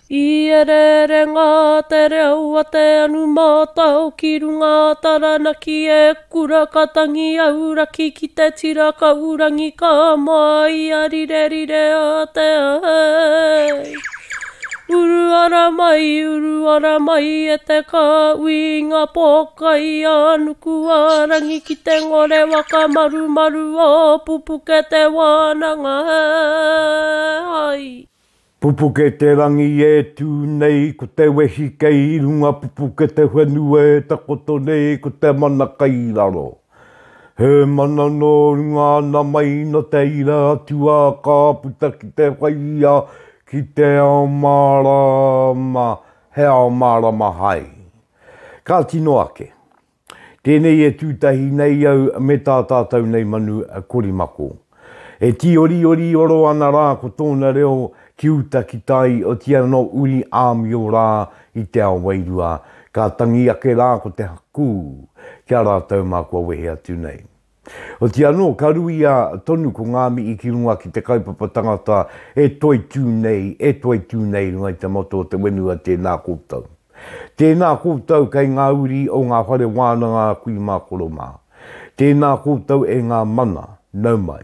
I ere ngā te reo a te anu mātau ki runga taranaki e kura katangi auraki ki te tiraka urangi ka mai a rire a te ahei. Uru ara mai e te ka uinga pokai anuku arangi ki te ngore waka maru o Pupuke Te Wānanga hei. Pupuke te rangi e tū nei, ko te wehi kei runga pupuke te whenu e takoto nei, ko te mana kai raro. He mana no runga na mai no te ira tua ka puta ki te whaia ki te ao marama, he ao marama hai. Ka tino ake. Tēnei e tūtahi nei au me tā tātou nei manu a korimako. E ti ori oro ana rā ko tōna reo ki uta ki tai o tia no uri āmi o rā i te ao wairua. Ka tangi ake rā ko te haku kia rātou mā kua wehe atu nei. O tia no ka rui a tonu ko ngāmi i ki runga ki te kaupapa tangata e toi tū nei runga i te moto o te wenua tēnā koutou. Tēnā koutou kei ngā uri o ngā whare wānanga kui mā koroma. Tēnā koutou e ngā mana, nau mai.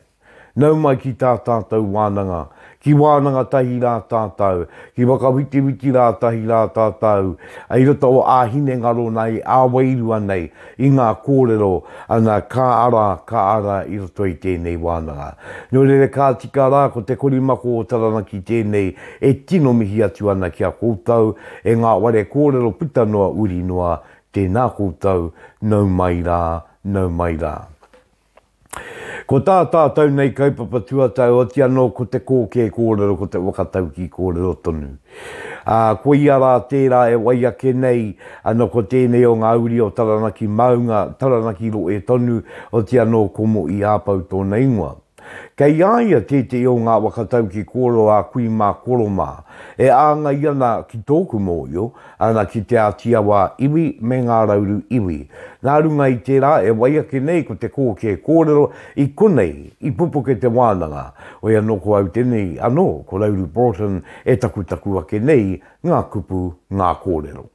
Nau mai ki tā tātou wānanga, ki wānanga tahi rā tātou, ki wakawiti rā tahi rā tātou, ai rota o āhine ngaro nei, āwairua nei, i ngā kōrero, ana ka ara i roto i tēnei wānanga. Nō rere kā tika rā ko te korimako o taranaki tēnei, e tino mihi atu ana kia koutou, e ngā ware kōrero puta noa uri noa, tēnā koutou, nau mai rā. Ko tā tātou nei kaupapa tuatau o tia no ko te koke kōrero, ko te whakatauki kōrero tonu. Ko ia rā tērā e waiake nei, ano ko tēnei o ngā uri o taranaki maunga, taranaki ro e tonu, o tia no ko Mohi Apou tōna ingoa. Kei aia tētei o ngā whakatauki kōrero a kui mā koroma, e anga iana ki tōku mōio, ana ki Te Atiawa iwi me ngā rauru iwi. Nā runga i tērā e waiake nei ko te koke kōrero i konei, i Pupuke Te Wānanga. O ia no ko au tenei anō, ko Rauru Broughton e taku ake nei ngā kupu, ngā kōrero.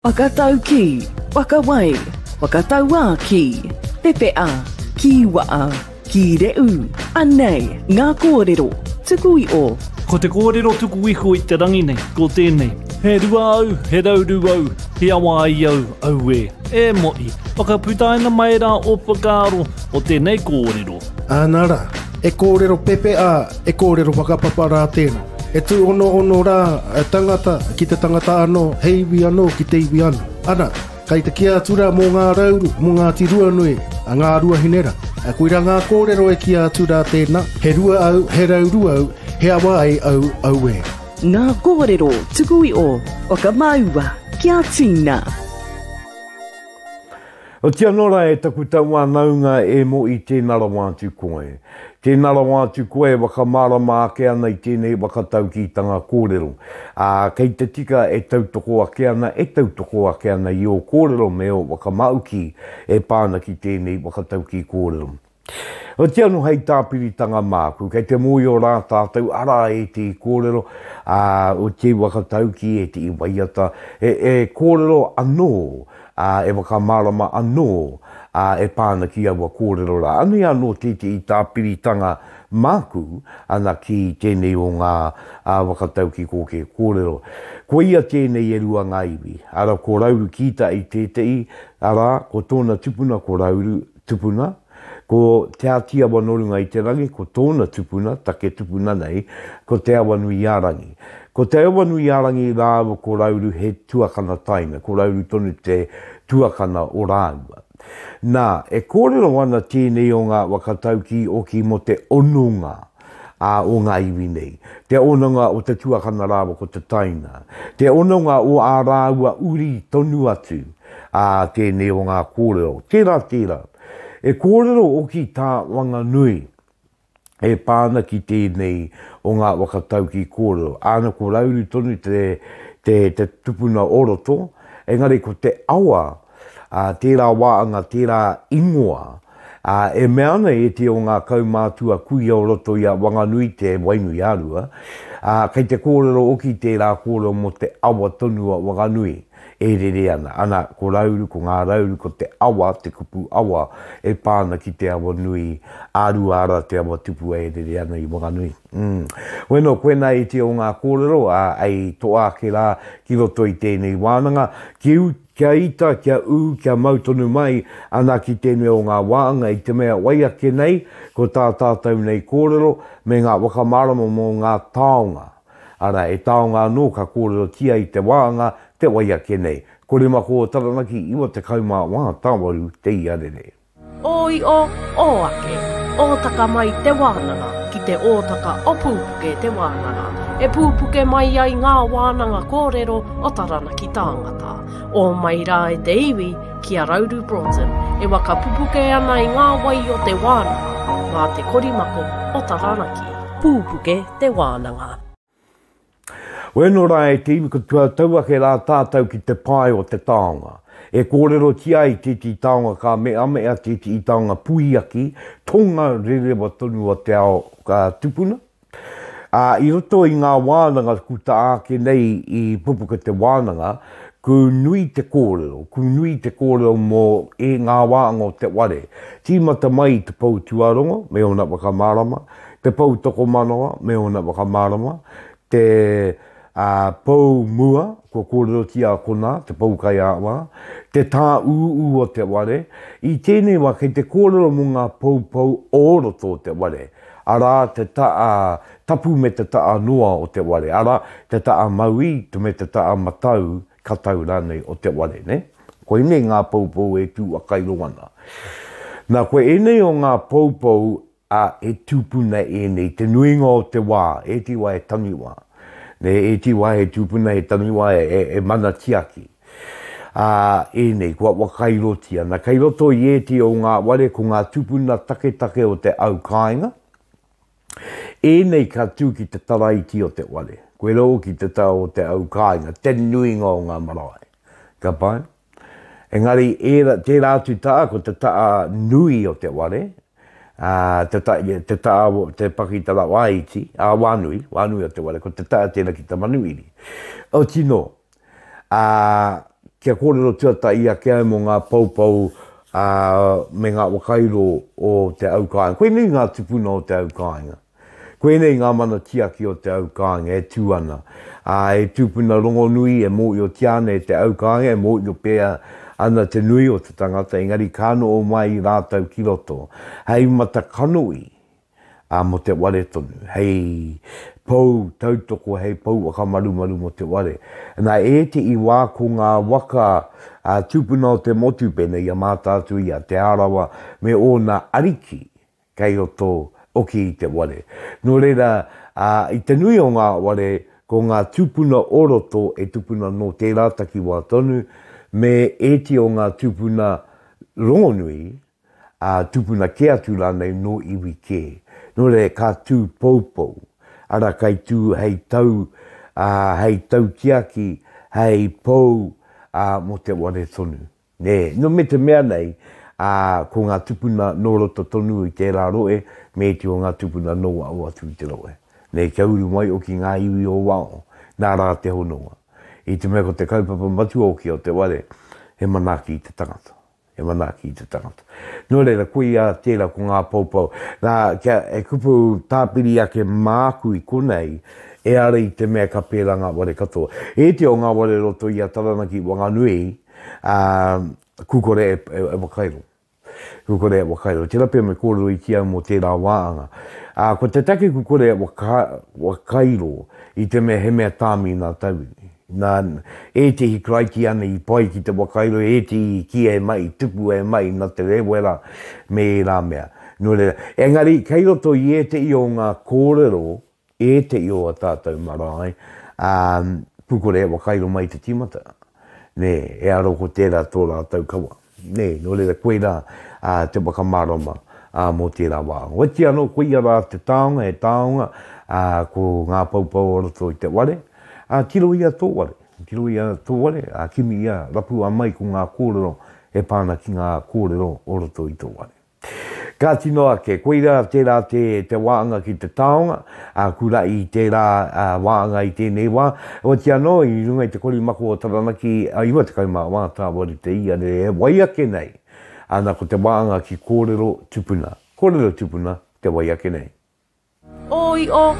Whakatau ki, wakawai, whakataua ki, pepea, ki waa, ki reu, anei, ngā kōrero, tuku i o. Ko te kōrero tuku iho i te rangi nei, ko tēnei. He rua au, he rauru au, he awa ai au e. E moi, whakaputaina mai rā o whakaro o tēnei kōrero. Anara, e kōrero pepea, e kōrero whakapapa rā tēnā. E tu ono rā tangata, ki te tangata ano, heiwi ano, ki te iwi ano. Ana, kai te kia atura mō ngā rauru, mō ngā tirua nui, a ngā rua hinera. A kuira ngā kōrero e kia atura tēnā, he rua au, he rauru au, he awa ai au e. Ngā kōrero tuku i o, whakamaua, kia tina. O tia nora e taku taua naunga e mo i tēnā rawa atu koe. Tēnā rawa atu koe wakamarama ake ana i tēnei whakataukitanga kōrero. Kei te tika e tautoko ake ana, i o kōrero me o wakamauki e pāna ki tēnei whakatauki kōrero. O tia no hei tāpiritanga māku, kei te moi o rā tātou ara e te kōrero, o te whakatauki e te waiata, e kōrero anō, e wakamarama anō, e pāna ki aua kōrero rā. Anu anō te i tāpiritanga māku, ana ki tēnei o ngā wakatauki koke kōrero. Ko ia tēnei e rua ngā iwi, ara ko rauru kita i tetehi, ara ko tōna tupuna ko rauru tupuna, ko Te Atiawa no runga i te rangi, ko tōna tupuna, take tupuna nei, ko te awa nui ārangi. Ko te awa nui ārangi rāwa ko rauru he tuakana taina, ko rauru tonu te tuakana o rāua. Nā, e kōrero ana tēnei o ngā wakatauki o ki mo te onunga o ngā iwi nei. Te onunga o te tuakana rāwa ko te taina. Te onunga o ā rāua uri tonu atu tēnei o ngā kōrero. Tērā. E kōrero o ki tā wanga nui, e pāna ki tēnei o ngā whakatauki kōrero. Āna ko rauru tonu te tupuna oroto, engari ko te awa, tērā wāhanga, tērā ingoa, e meana e te o ngā kaumātua kui o roto ia wanga nui te wainui ārua, Kei te kōrero oki tērā kōrero mo te awa tonua wakanui. E rere ana. Ana, ko rauru, ko ngā rauru, ko te awa, te kupu awa, e pāna ki te awa nui, āru ara te awa tupu e rere ana i wakanui. Weno, koena e te o ngā kōrero, ai toa ke rā, ki roto i tēnei wānanga, kia ita, kia kia mautonu mai, ana ki tēnei o ngā wāhanga, i te mea waiake nei, ko tā tātou nei kōrero, me ngā wakamarama mō ngā taonga. Ara, e taonga anō ka kōrero tia i te wāhanga, te waiake nei. Kore mako o taranaki, iwa te kaumā wā, tāwaru, te iarere. Oi o ake, ōtaka mai te wānanga, ki te ōtaka o Pupuke Te Wānanga. E pupuke mai ai ngā wānanga kōrero o taranaki tāngata. O mai rā e te iwi ki a Rauru Broughton, e waka pupuke ana i ngā wai o te wānanga, ngā te korimako o taranaki. Pupuke Te Wānanga. Weno rā e te iwi ko tuataua ke rā tātou ki te pai o te taonga. E kōrero tia i titi taonga ka mea titi i taonga puiaki, tonga rerewa tonu o te ao ka tupuna. I roto i ngā wānanga ku ta ake nei i Pupuke Te Wānanga, ku nui te kōrero mō e ngā wāanga o te ware. Tīmata mai te pou tuaronga, me ona wakamarama, te pou toko manoa, me ona wakamarama, te pou mua, ko kōrero tia kona, te pou kai awa, te tā uu o te ware. I tēnei wā, kei te kōrero mō ngā poupou oroto o te ware. Ara te tapu me te taa noa o te ware. Ara te taa maui te me te taa matau katau rānei o te ware, ne? Koe nei ngā poupou e tū akairo ana. Nā koe e nei o ngā poupou e tupuna e nei, te nuinga o te wā, e ti wā e taniwa. Ne, e ti wā e tupuna e taniwa e mana tiaki. E nei, kua wakairotia. Nā kairoto i e ti o ngā ware ko ngā tupuna take o te au kāinga. E nei ka tū ki te taraiti o te ware. Koe rau ki te tau o te au kāinga, te nuinga o ngā marae. Ka pai? Engari, te rātu taa ko te taa nui o te ware, te pakitara waiti, wānui o te ware, ko te taa tēnā ki te manuiri. O tino, kia kōrero Tuatahi a kia mo ngā poupou me ngā wakairo o te au kāinga. Koe nei ngā tupuna o te au kāinga. Koe nei ngā mana tiaki o te au kāinga e tū ana. E tupuna rongo nui e mōi o tiane te au kāinga, e mōi o pēa ana te nui o te tangata, engari kāno o mai i rātau ki roto. Hei mata kanoi mo te ware tonu. Hei pou tautoko, hei pou wakamaru mo te ware. Nā e te i wā ko ngā waka tupuna o te motupene i a mātātu i a te arawa me o nā ariki kei roto oki i te ware. Nō reira, i te nui o ngā ware, ko ngā tupuna oroto e tupuna no te rātaki wā tonu, me e te o ngā tupuna rongonui, tupuna ke atu rānei no iwi ke. Nō reira, ka tū poupou, ara kai tū hei tau tiaki, hei pou mo te ware tonu. Ne, no me te mea nei, ko ngā tupuna no roto tonu i te rā roe, me te o ngā tupuna no au atu i te roe. Nei, kia uru mai o ki ngā iwi o wao, nā rā te honoa. I te mea ko te kaupapa matu o ki o te ware, he manaki i te tangata. Nō reira, koe ia tērā ko ngā poupou. Nā, e kupu tāpiri ake māku i konei, e ara i te mea ka pērā ngā ware katoa. E te o ngā ware roto i a taranaki wanganui, kukore e wakairo. Kukore e wakairo. Tērā pēr me kōrero i tia mo tērā wāanga. Ko te take kukore e wakairo i te mea he mea tāmi nā tauini. Nā, e te hikraiki ana i pai ki te wakairo, e te ki e mai, tupu e mai, nā te rewera me rā mea. Nō reira, engari, kei roto i e te i o ngā kōrero, e te i o a tātou marae, kukore e wakairo mai te timata. Ne, e aro ko tērā tō rātou kawa. Ne, nō reira, koe rā te wakamarama mō tērā wā. Wati anō, koe rā te taonga, ko ngā poupou oroto i te ware, tiro ia tō ware, kimi ia rapu a mai ko ngā kōrero, e pāna ki ngā kōrero oroto i tō ware. Ka tino ake, koeira tērā te wāhanga ki te taonga, kura i tērā wāhanga i tēnei wā. O te anō, i runga i te kori mako o taranaki, iwa te kaima wā tā wari te ia, ne waiake nei. Ana ko te wāhanga ki kōrero tupuna. Kōrero tupuna, te waiake nei. Oi o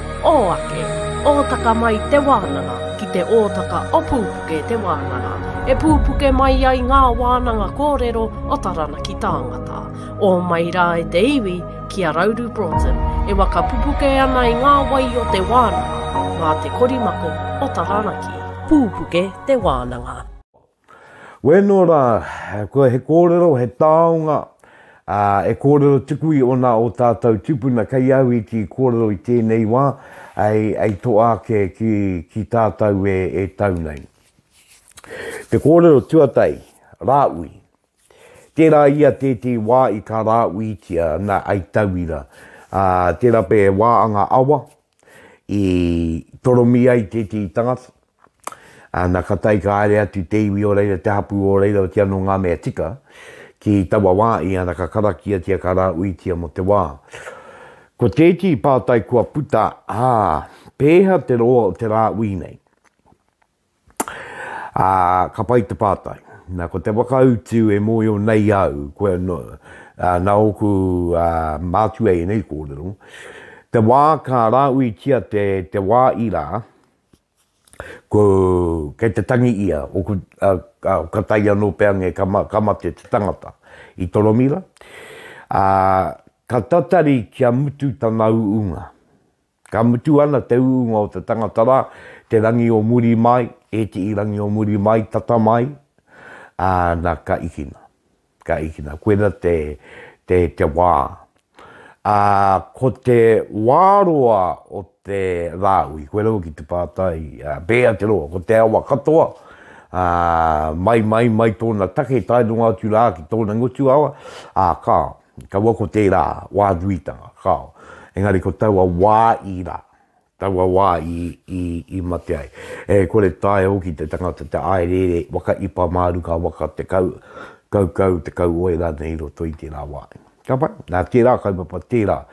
ake, ōtaka mai te wānanga, ki te ōtaka o Pupuke Te Wānanga. E pupuke mai ai ngā wānanga kōrero o taranaki tāngata. O mai rā e te iwi ki a Rauru Broughton, e waka pupuke ana i ngā wai o te wānanga, ngā te korimako o taranaki. Pupuke Te Wānanga. Weno rā, koe he kōrero, he taonga, e kōrero tuku i ona o tātou tupuna kai au i ki kōrero i tēnei wā, ai toa ke ki tātou e taunei. Te kōrero tuatahi, rahui. Tērā ia te wā i ka rahui tia na ai tauira. Tērā pe wāhanga awa, i toromi ai te tangata. Nā katai ka aere atu te iwi o reira, te hapu o reira o te anō ngā mea tika, ki tawa wā i ana ka karakia tia ka rahui tia mo te wā. Ko tēti pātai kua puta, pēha te roa o te rahui nei. Ka pai te pātai. Nā ko te wakautu e moio nei au, koe nā oku mātu e nei kōrero. Te wā ka rahui tia te wā i rā, kei te tangi ia, o ka tai anō peange kamate te tangata i toromira. Ka tatari kia mutu tanau unga. Ka mutu ana te unga o te tangata rā, te rangi o muri mai, e te i rangi o muri mai, tata mai, nā ka ikina. Ka ikina, koera te wā. Ko te wāroa o te rahui, koera o ki te pātai, bea te roa, ko te awa katoa, mai tōna take, tai runga atu rā ki tōna ngutu awa, ka wako tērā, wā duitanga, kao. Engari ko taua wā i rā. Taua wā i mate ai. Kore tae o ki te tangata te aerere, waka ipa māru ka waka te kau te kau oe rā nei roto i tērā wā. Ka pai, nā tērā kaupapa tērā.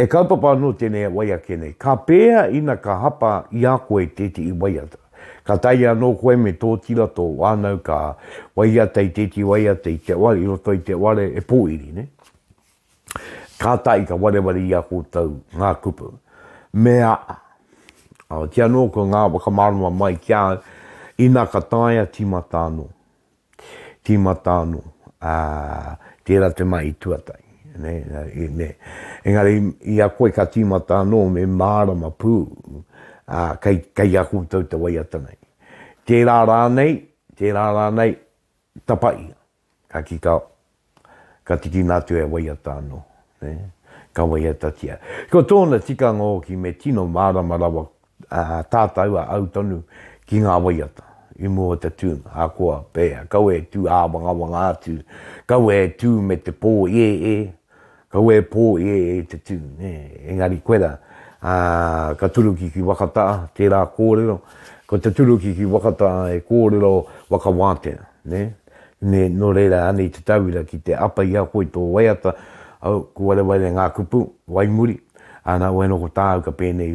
E kaupapa no tēnei waiake nei. Ka pēa ina ka hapa i a koe tēti i waiata. Ka tai anō koe me tō tira tō wānau ka waiata i tēti waiata i te ware, i roto i te ware e pōiri, ne? Ka tai ka wareware i a kōtau ngā kupu. Mea, tia nō ko ngā wakamarama mai kia ina ka taia timatāno. Timatāno, tērā te mai i Tuatahi. Engari, i a koe ka timatāno me mārama pū, kai a kūtau te waiata nei. Tērā rānei, tapai, ka kikau, ka tiki nātu e waiata anō. Ka waiata tia. Ko tōna tikanga o ki me tino mārama rawa tātou a autonu ki ngā waiata. I mua te tū, koa pēa. Kau e tū wanga atu. Kau e tū me te pō Kau e pō te tū. Engari koera, ka turuki ki wakataa, tērā kōrero. Ko te turuki ki wakataa e kōrero wakawātea. No reira anei te tauira ki te apa i a koe tō waiata. Ko wareware ngā kupu, waimuri, ana weno ko tāu ka pēnei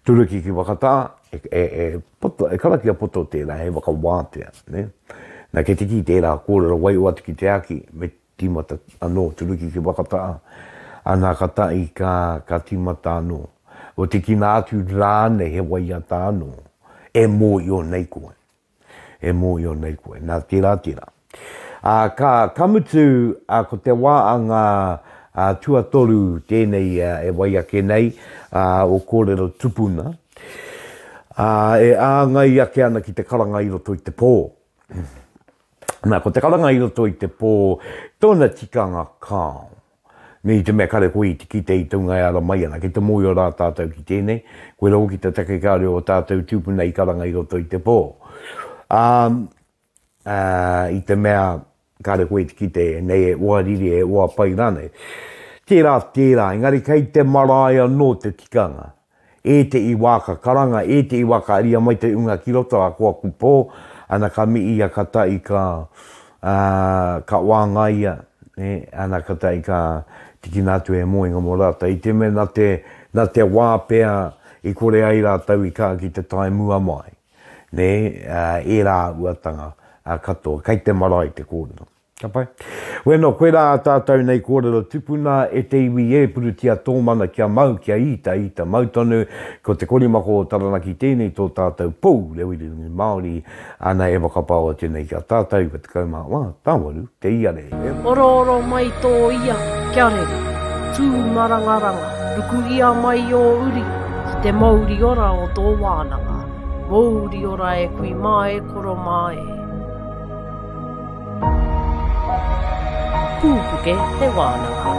turuki ki wakata, e karaki a poto tērā, he waka wātea. Nā ke tiki tērā kōrero wai atu ki te aki, me timata anō turuki ki wakata, ana ka tai ka timata anō. O tiki nā atu rāne he waiata anō, e mō i o nei koe. Nā tērā. Ka kamutu ko te wāhanga Tuatoru tēnei e waiake nei o kōrero tupuna. E āngai ake ana ki te karanga i roto i te pō. Nā, ko te karanga i roto i te pō, tōna tikanga kāo. Nei te mea kare koe i tiki te i taunga e ara mai ana, ki te mōi o rā tātou ki tēnei, koe rau ki te take kāre o tātou tupuna i karanga i roto i te pō. I te mea kare koe ki te nei e oa riri e oa pai rane. Tērā, engari kei te maraia no te tikanga. E te i waka karanga, e te i waka aria mai te unga ki roto a kua kupo, ana ka mii a ka tai ka wāngaia, ana ka ta ika tikina tu e moinga mo rata. I te me na te wā pēa I kore ai rā tau I ka ki te tai mua mai. E rā uatanga katoa. Kai te marae te kōrero. Ka pai? Weno, koe rā tātou nei kōrero tupuna e te iwi e purutia tōmana kia mau kia ita mautonu ko te korimako taranaki tēnei tō tātou pou rewirungi Māori ana e wakapao tēnei kia tātou ka te kaumā wā tāwaru te ia re. Oro mai tō ia kia rere, tū marangaranga, ruku ia mai o uri, ki te mauri ora o tō wānanga, mauri ora e kui mai koro mai. Pupuke Te Wānanga.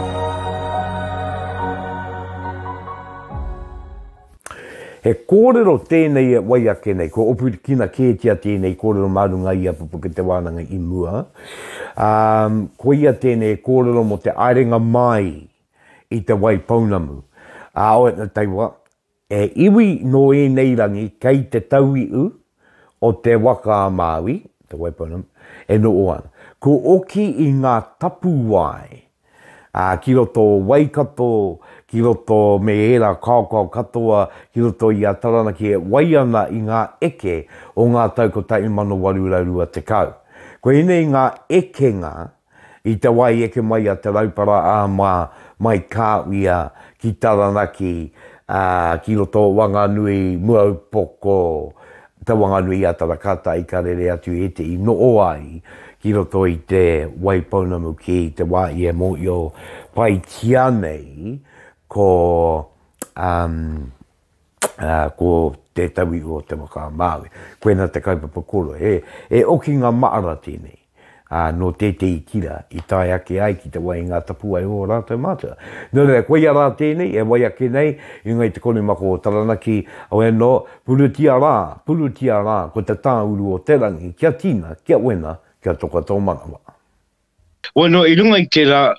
He kōrero tēnei e waiake nei, ko opu kina kētia tēnei kōrero marunga ia Pupuke Te Wānanga I mua. Ko ia tēnei kōrero mo te airenga mai I te wai paunamu. O e taiwa, e iwi no e nei rangi kei te tauiu o te waka Māui, te wai paunamu, e no oana. Ko oki I ngā tapu wai, ki roto waikato, ki roto me era kākau katoa, ki roto I a taranaki e waiana I ngā eke o ngā taukotai mano warurarua te kau. Ko inei ngā ekenga I te wai eke mai a te raupara a mai kāwia ki taranaki, ki roto wanganui muaupoko, te wanganui a tarakata I karere atu e te I no o ai, ki roto I te waipaunamu ki te wā I e mo I o pai tia nei ko te tawi o te waka Māui. Koena te kaupapa koro. E oki ngā maara tēnei. No tetehi kira I tai ake ai ki te wai ngā tapu ai o rātou mātua. Nō rea, koe rā tēnei, e wai ake nei, I ngai te korimako o taranaki, au e no, purutia rā, ko te tāuru o te rangi, kia tina, kia wena, kia toka tō manawa. Bueno, I runga I te rā,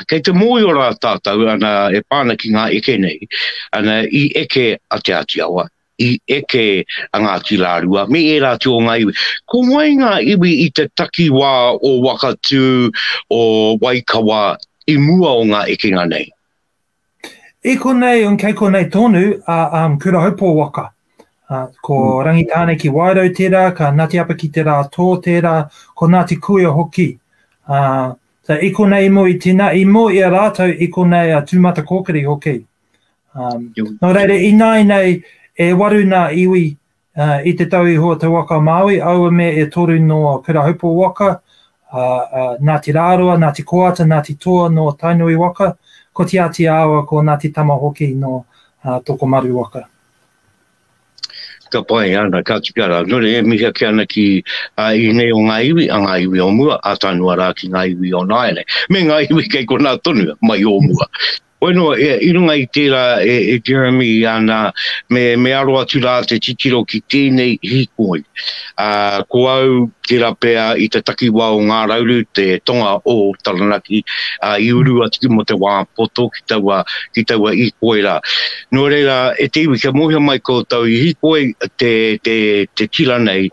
kei te mōi o rā tātou, ana e pāna ki ngā eke nei, ana I eke a Te Atiawa, I eke a ngā tirārua, me e rā tō ngā iwi. Ko mai ngā iwi I te takiwā o wakatū, o waikawa, I mua o ngā eke ngā nei? E konei, un kei konei tonu, kura haupō waka. Ko rangitāne ki wairau tērā, ka Ngāti Apa ki te rā tō tērā, ko Ngāti Kuia hoki. So I konei mo I tina, I mo I a rātou, I konei a tūmata kōkiri hoki. Nō reire, I nai nei, e waru nā iwi I te tau I hoa te waka Māui, aua me e toru no kura haupō waka, Ngāti Rāroa, Ngāti Koata, Ngāti Toa no Tainui waka, ko Te Atiawa, ko Ngāti Tama hoki no toko maru waka. Ka pai ana, ka tikara. Nore e miha ki ana ki I nei o ngā iwi, a ngā iwi o mua, a tānua rā ki ngā iwi o nāene. Me ngā iwi kei ko nā tonu, mai o mua. Bueno, I runga I tērā e Jeremy ana me aroa tu rā te titiro ki tēnei hikoi. Ko au tērā pēa I te takiwā o ngā rauru, te tonga o taranaki, I urua tiki mo te wā poto ki taua hikoi rā. Nō reira, e te iwi, kia mohia mai ko tau I hikoi te tira nei,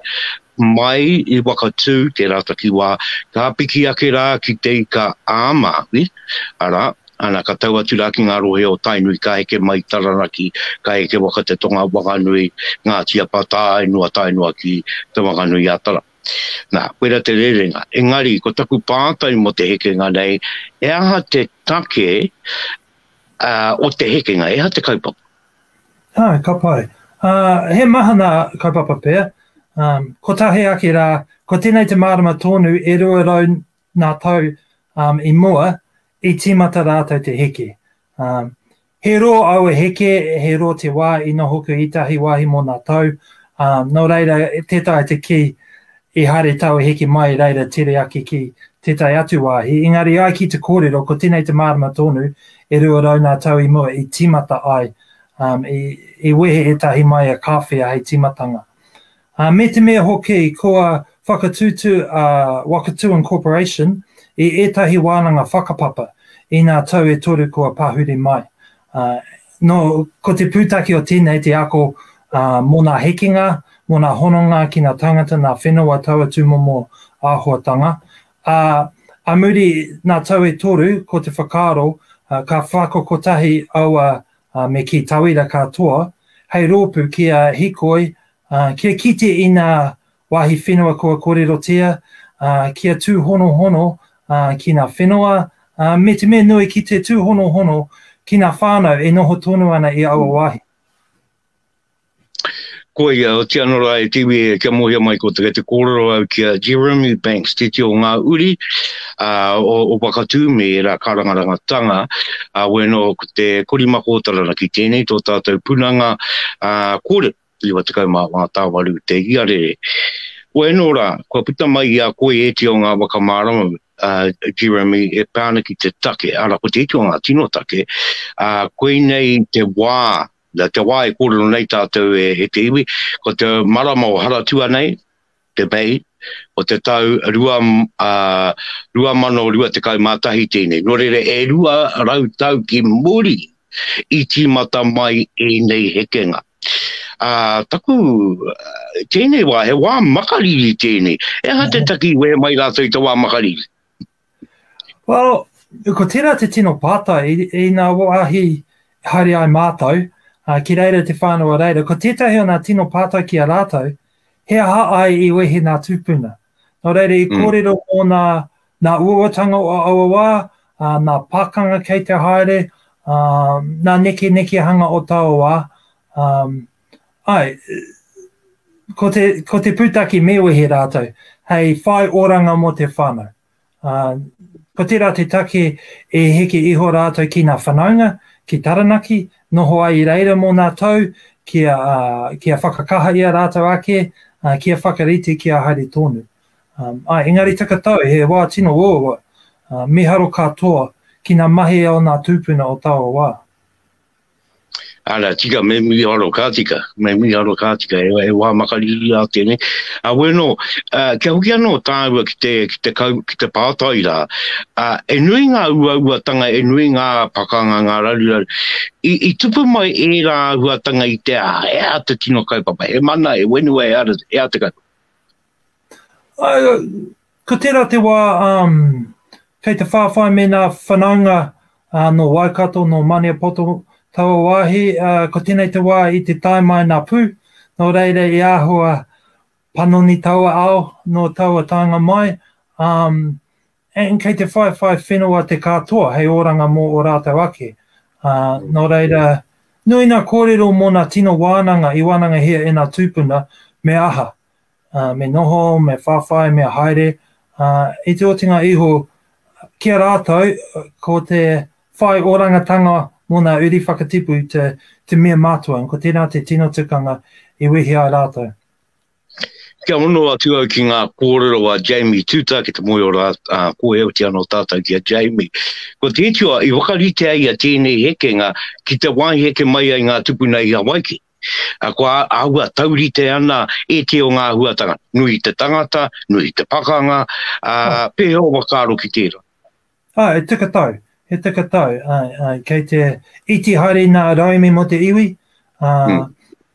mai I wakatū te rā takiwā, ka piki ake rā ki te Ika āmāwi, ara, ana ka tau atu rā ki ngā rohe o tainui, ka heke mai taranaki, ka heke waka te tonga wakanui, ngā tia pa tainua ki te wakanui atara. Nā, koera te rerenga. Engari, ko taku pātai mo te hekenga nei, e aha te take o te hekenga, e aha te kaupapa? Ka pai. He mahana kaupapa pēr. Ko tahe ake rā, ko tēnei te marama tōnu, e rua rau nā tau I mua, I tīmata rātou te heke. He ro au heke, he ro te wā I no hoku itahi wāhi mō nā tau. Nō reira, tētai te ki I hare tau heke mai reira tere ake ki tētai atu wāhi. Engari ai ki te kōrero, ko tēnei te marama tōnu, e rua rau nā tau I mua I tīmata ai. I wehe etahi mai a kāwhea hei tīmatanga. Me te mea hoki, koa whakatutu Wakatu Incorporation, I etahi wānanga whakapapa I ngā tau e toru kua pāhure mai. Ko te pūtaki o tēnei te ako mō nā hekinga, mō nā hononga ki ngā tangata, nā whenua tauatu momo āhuatanga. Amuri nā tau e toru ko te whakaaro, ka whakokotahi aua me ki tauira katoa, hei rōpu kia hikoi, kia kite i nā wāhi whenua kua kōrero tia, kia tū hono hono ki nā whenua, me te mea nui ki te tū hono hono ki nā whānau e noho tonu ana i aua wāhi. Ko ia, o te anora e tiwi kia mohia mai ko te kōrero au kia Jeremy Banks, te tio ngā uri, o wakatū me ra karangarangatanga, weno ko te korimako tarana ki tēnei, tō tātou punanga kōre, i wa tekau mā tāwaru te hiarere. Weno ra, kua puta mai a koe e tio ngā wakamārama, Jeremy, e pāna ki te take, ara ko te tio ngā tino take, koe nei te wā, te wā e kōrero nei tātou e te iwi, ko te marama o haratua nei, te bei, o te tau rua tekau mātahi tēnei. Nō rere e rua rau tau ki muri i tīmata mai e nei hekenga. Taku, tēnei wā, he wā makariri tēnei. E ha te taki we mai rātou i te wā makariri? Well, ko tērā te tino pātai i nā wāhi haere ai mātou, ki reira te whānau reira, ko tētahi o nā tino pātai ki a rātou, he aha ai i wehe nā tupuna. Nō reira i kōrero o nā uatanga o aua wā, nā pakanga kei te haere, nā neke hanga o tau wā. Ko te pūtaki me wehe rātou, hei whai oranga mo te whānau. Ko tērā te take e heke iho rātou ki nā whanaunga, ki taranaki, noho ai reira mō nā tau, kia whakakaha ia rātou ake, kia whakariti kia haere tonu. Engari takatau, he wā tino o, miharo katoa ki nā mahi o nā tūpuna o tau wā. Ara, tika, me miharo kātika, e wā makariri a tēnei. Weno, kia hoki anō tāua ki te pātai rā, e nui ngā uatanga, e nui ngā pakanga, ngā rarurari, i tupu mai e rā uatanga i te Ahea te tino kaupapa, e mana, e wenua e a te kau. Ko tērā te wā, kei te whāwhai me nā whanaunga no Waikato, no Mohi Apou taua wāhi, ko tēnei te wā i te tai mai nā pū, nō reira i āhua panoni taua ao, no taua taonga mai, kei te whai whenua te katoa, hei oranga mō o rātou ake. Nō reira, nui nā kōrero mō nā tino wānanga, i wānanga hea e nā tūpuna, me aha, me noho, me whawhai, me haere, i te otinga iho, kia rātou, ko te whai orangatanga mō nā uri whakatipu te mea mātua, ko tēnā te tino tikanga i wehi ai rātou. Kia mono atu au ki ngā kōrero a Jamie Tuta, ki te moe o rā koe au te anō tātou ki a Jamie. Ko te etua, i wakarite ai a tēnei hekenga, ki te wāhi heke mai ai ngā tupuna i Hawaii. Ko aua taurite ana e te o ngā huatanga. Nui te tangata, nui te pakanga, pēho wakaaro ki tērā. E tika tau. He tika tau, kei te iti haere nā raumi mo te iwi,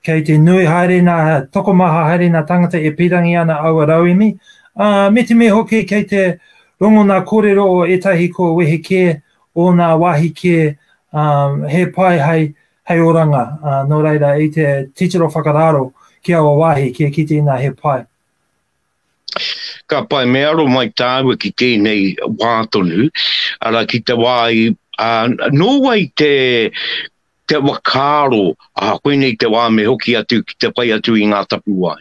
kei te nui haere nā tokomaha haere nā tangata e pirangi ana aua raumi. Me te me hoki kei te rongo nā kōrero o etahi ko wehe ke o nā wāhi ke he pai hei oranga. Nō reira i te titiro whakararo ki aua wāhi kia kite nā he pai. Ka pai me aro mai tāua ki tēnei wātonu, ara ki te wai, nō wai te wakaro, koe nei te wā me hoki atu ki te pai atu i ngā tapu wai.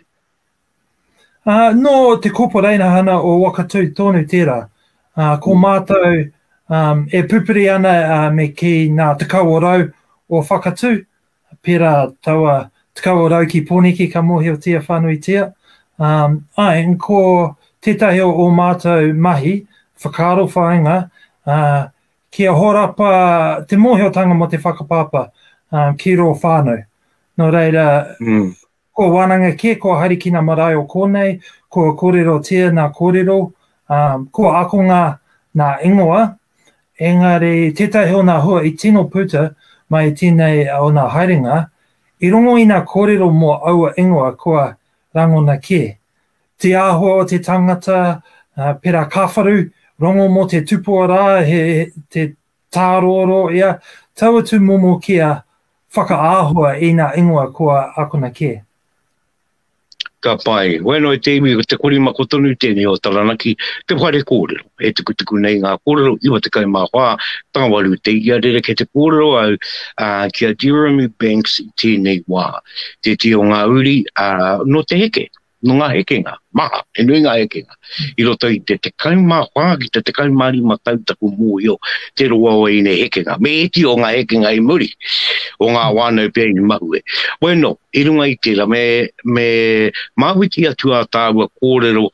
No te kopo reina hana o wakatū tonu tērā, ko mātou e pupuri ana me ki nā tekau o rau o whakatū, pērā taua tekau o rau ki pōniki ka mohi o tia whānui tia. Ko tētahi o mātou mahi, whakaaro whaenga, kia horapa te mōhiotanga mo te whakapapa ki ro whānau. Nō reira, ko wānanga ke, ko harikina marae o kōnei, ko kōrero tia nā kōrero, ko akonga nā ingoa, engari tētahi o nā hua i tino puta mai tēnei o nā haerenga, i rongo i nā kōrero mō aua ingoa kua rangona ke. Te āhua o te tangata, pera kawharu rongo mo te tupuara, te tāroro ia, taua tu momo kia whakaāhua i ngā ingoa kua akuna ke. Ka pai, weno e te iwi te kori makotonu tēnei o taranaki, te whare kōrero. E tuku nei ngā kōrero, iwa te kai māwha, tangawaru te ia rere ke te kōrero au kia Jeremy Banks i tēnei wā. Te o ngā uri no te heke, no ngā hekenga, maha, e nui ngā hekenga. I roto i te kai māwha ki te kai marima tautaku mōhio, te roa o i ne hekenga. Me eti o ngā hekenga i muri, o ngā wānau pia i mahue. Bueno, i runga i tēra, me mahuiti atu a tāua kōrero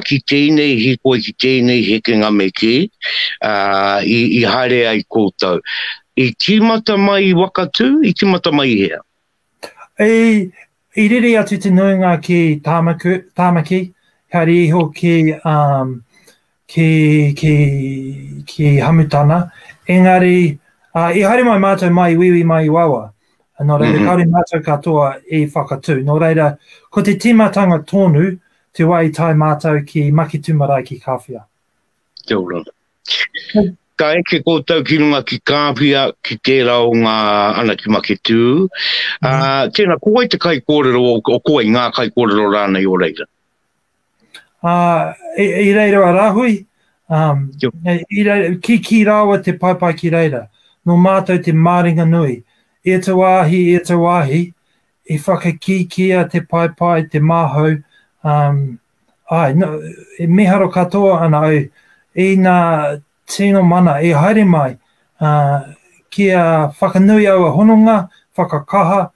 ki tēnei hikoi, ki tēnei hekenga me ke, i haere ai koutou. I timata mai wakatu, i timata mai hea? I rere atu te nuinga ki tāmaki, haere iho ki hamutana. Engari, i haere mai mātou mai wiwi mai wawa. Nō reira, kaore mātou katoa i whakatū. Nō reira, ko te timatanga tonu, te wai tai mātou ki makitumarai ki kawhia. Te ora. Ka eke koutou ki runga ki kāwhia, ki tērā o ngā ana ki makitu. Tēnā, koe te kai kōrero, o koe ngā kai kōrero rānei o reira? I reira a rahui, ki rāua te paipai ki reira. No mātou te māringa nui. E te wāhi, i whakakikia te paipai, te māhau. E miharo katoa ana au, i ngā tino mana, e haere mai, kia whakanui au a hononga, whakakaha,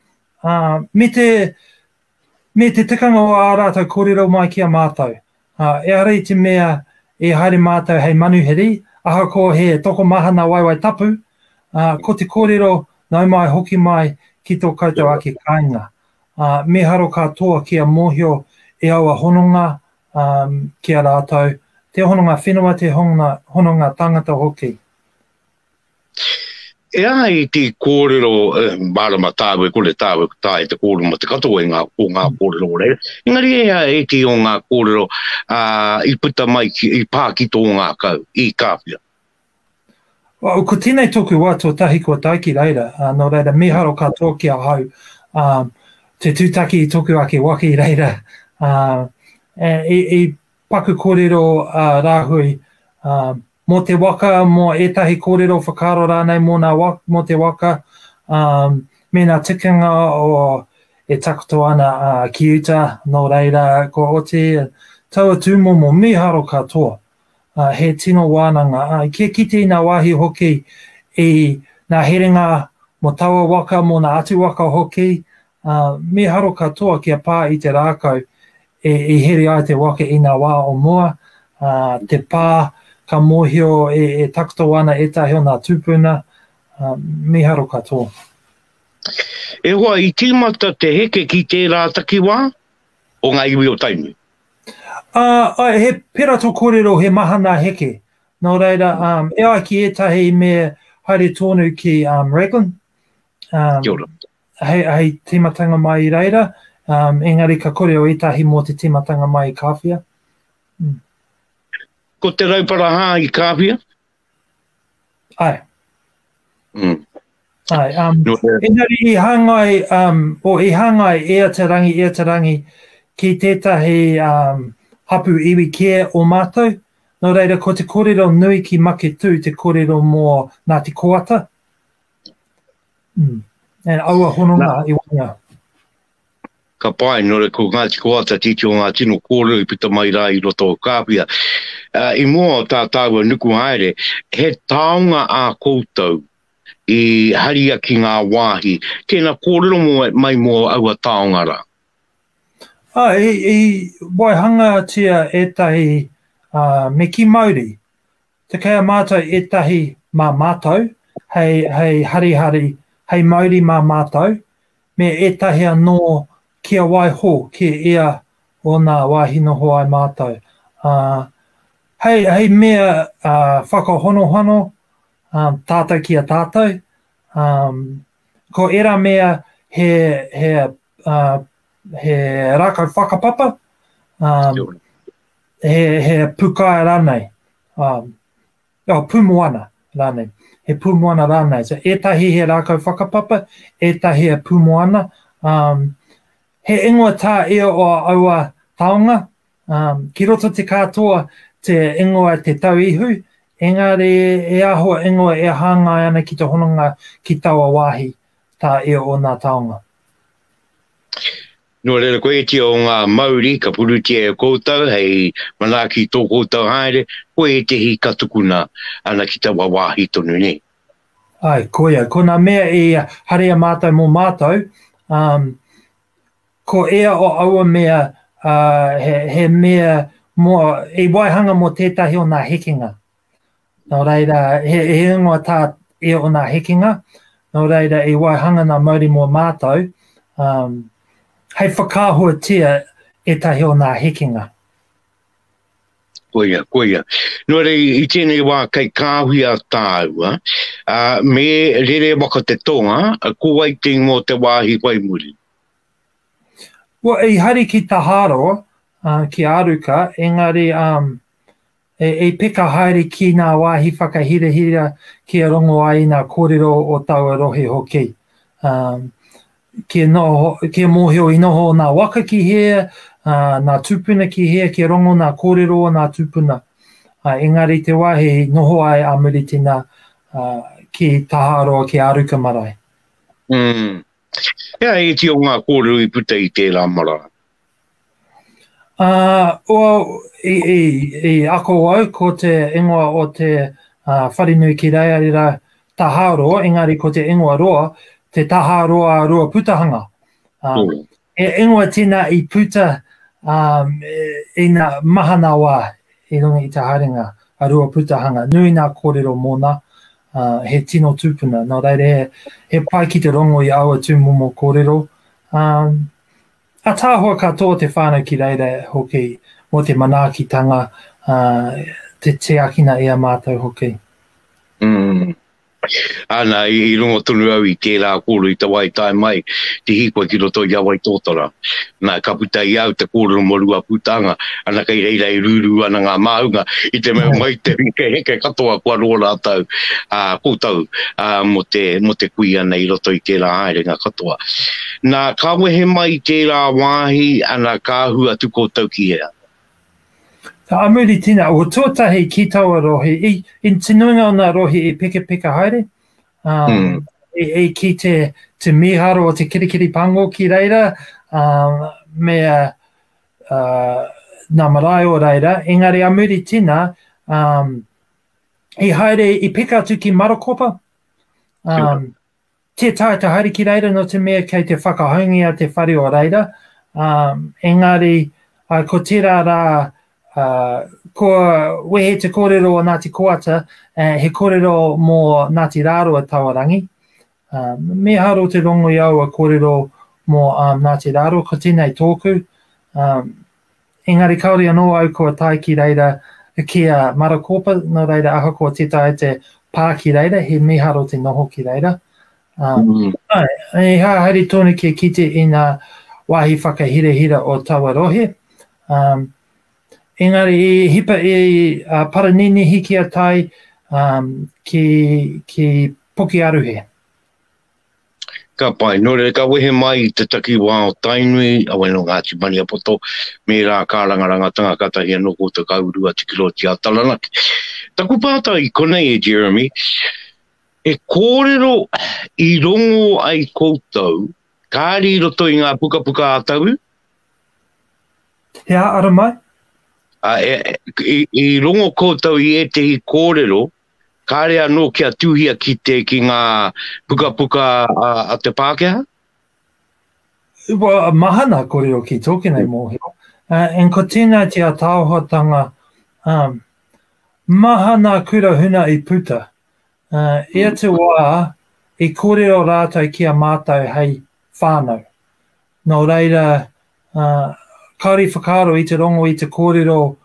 me te tikanga o a rātou kōrero mai kia mātou. E arei te mea, e haere mātou hei manuheri, aha ko he toko mahana waiwai tapu, ko te kōrero, nau mai hoki mai ki tō koutou ake kāinga. Me haro katoa kia mōhio e au a hononga kia rātou, te hononga whenua, te hononga tangata hoki. E ai te kōrero, mārama tāwe, kore tāwe, tāe te kōrero ma te katoa o ngā kōrero reira. Engari e te o ngā kōrero i puta mai, i pā ki tō ngā kau, i kāwhia. Ko tēnei toku wā Tuatahi kua taiki reira, nō reira miharo katoa kia hau, te tūtaki i toku ake waki reira, i paku kōrero rahui, mō te waka, mō etahi kōrero whakaro rānei mō te waka, me nā tikanga o e takoto ana ki uta, nō reira ko oti, taua tūmomo miharo katoa. He tino wānanga. Kia kite i ngā wāhi hoki i ngā herenga mo taua waka, mo ngā atu waka hoki, me haro katoa kia pā i te rākau e here ai te waka i ngā wā o mua, te pā ka mōhio e takoto ana e tahi o ngā tupuna, me haro katoa. E hoa, i tīmata te heke ki tērā takiwā o ngā iwi o tainu? He pera tō kōrero he mahana heke. Nō reira, e ai ki etahi me haere tōnu ki Raglan. Hei timatanga mai i reira. Engari ka kore o etahi mō te timatanga mai i kawhia. Ko te rauparaha i kawhia? Ai. Engari i hangai ea te rangi ki tētahi hapu iwi kia o mātou. Nō reira, ko te kōrero nui ki maketu, te kōrero mō Ngāti Koata. Aua hononga i wanga. Ka pai, nō re ko Ngāti Koata titi o ngā tino kōrero i pita mai rā i roto o kāpia. I mua o tā tāua nuku haere, he taonga a koutou i haria ki ngā wāhi. Tēnā kōrero mai mō aua taonga rā. I waianga tia etahi me ki Māori. Te kea mātou etahi mā mātou, hei harihari, hei Māori mā mātou, me etahi anō kia waiho ki ia o ngā wāhinoho ai mātou. Hei mea whakahonohono, tātou kia tātou. Ko era mea he rākau whakapapa, he pukai rānei. pumoana rānei. He pumoana rānei. So etahi he rākau whakapapa, etahi e pumoana. He ingoa tā ea o aua taonga, ki roto te katoa te ingoa te tauihu, engari e aho ingoa e hāngai ana ki te hononga ki taua wāhi tā ea o nā taonga. No rere koe te o ngā Māori, ka puru te e koutou, hei manaki tō koutou haere, koe te hi ka tukuna ana ki taua wāhi tonu ne. Ai, koia, ko nā mea e harea mātou mō mātou, ko ea o aua mea, he mea e waihanga mō tētahi o nā hekinga. Nō reira, he ingoa tā ea o nā hekinga, nō reira e waihanga nā Māori mō mātou, hei whakāhua tia etahi o nā hekinga. Koia, koia. Nō rei, i tēnei wā kai kāhui a tāua, me rere waka te tonga, ko wai te ngō te wāhi wai muri. Well, e hari ki taharo, ki aruka, engari e peka haere ki nā wāhi whakahirahira ki a rongo ai nā kōrero o taua rohe hoki. Ki mōhio i noho nā waka ki hea, nā tupuna ki hea, ki rongo nā kōrero o nā tupuna. Engari te wāhi noho ai a muritina ki taharo ki aruka marae. Hea e ti o ngā kōrero i puta i tērā mara? I ako au ko te ingoa o te wharinui ki reira taharo, engari ko te ingoa roa, te taharoa rua putahanga. E ingoa tina i puta i nā mahana wā i runga i te haringa a rua putahanga. Nui nā kōrero mōna, he tino tupuna. Nō reire he pai ki te rongo i aua tūmomo kōrero. A tāhua katoa te whānau ki reira hoki mo te manaakitanga, te akina ea mātou hoki. Ana, i rongo tonu au i tērā kōrero i te wai tai mai, te hikua ki roto i awai tōtara. Nā ka puta i au te kōrero morua putanga, ana kei reira i rūru ana ngā māunga, i te mea mai te heke katoa kua rōra atau, kōtau, mo te kui ana i roto i tērā haere ngā katoa. Nā kawehe mai tērā wāhi, ana kāhua tuko tau ki hea. Tā amuri tina, o tuatahi ki taua rohi, i tinuinga o nā rohi i peka haere, ki te miharo o te kirikiri pango ki reira, mea nā marae o reira, engari amuri tina, i haere i peka atu ki marakopa, te tae te haere ki reira no te mea kei te whakahaungi a te whare o reira, engari ko tērā rā, ko wehe te kōrero o Ngāti Koata, he kōrero mō Ngāti Rārua Tawarangi. Me haro te rongo i au a kōrero mō Ngāti Rārua, ko tēnei tōku. Engari kauri anō au kua tai ki reira ki a Marakopa, no reira aha kua te tai te pā ki reira, he me haro te noho ki reira. E haere tōna ki kite i nā wāhi whakahirahira o Tawarohe. Engari i hipa i paranini hiki a tai ki poki aruhe. Ka pai, nore ka wehe mai te taki wā o tainui, a weno Ngāti Mohi Apou, me rā kārangaranga tanga katahi anō ko te kaurua tikiro ti a talanaki. Taku pāta i konei e Jeremy, e kōrero i rongo ai koutou, kāri roto i ngā puka atau? Hea, ara mai? I rongo koutou i e tehi kōrero, kāre anō kia tūhia ki ngā puka a te Pākehā? Mahana kōrero ki tōki nei mōhio. En ko tēnā te a tāohatanga, mahana kura huna i puta. Ea te wā, i kōrero rātou ki a mātou hei whānau. Nō reira, kauri whakaro i te rongo i te kōrero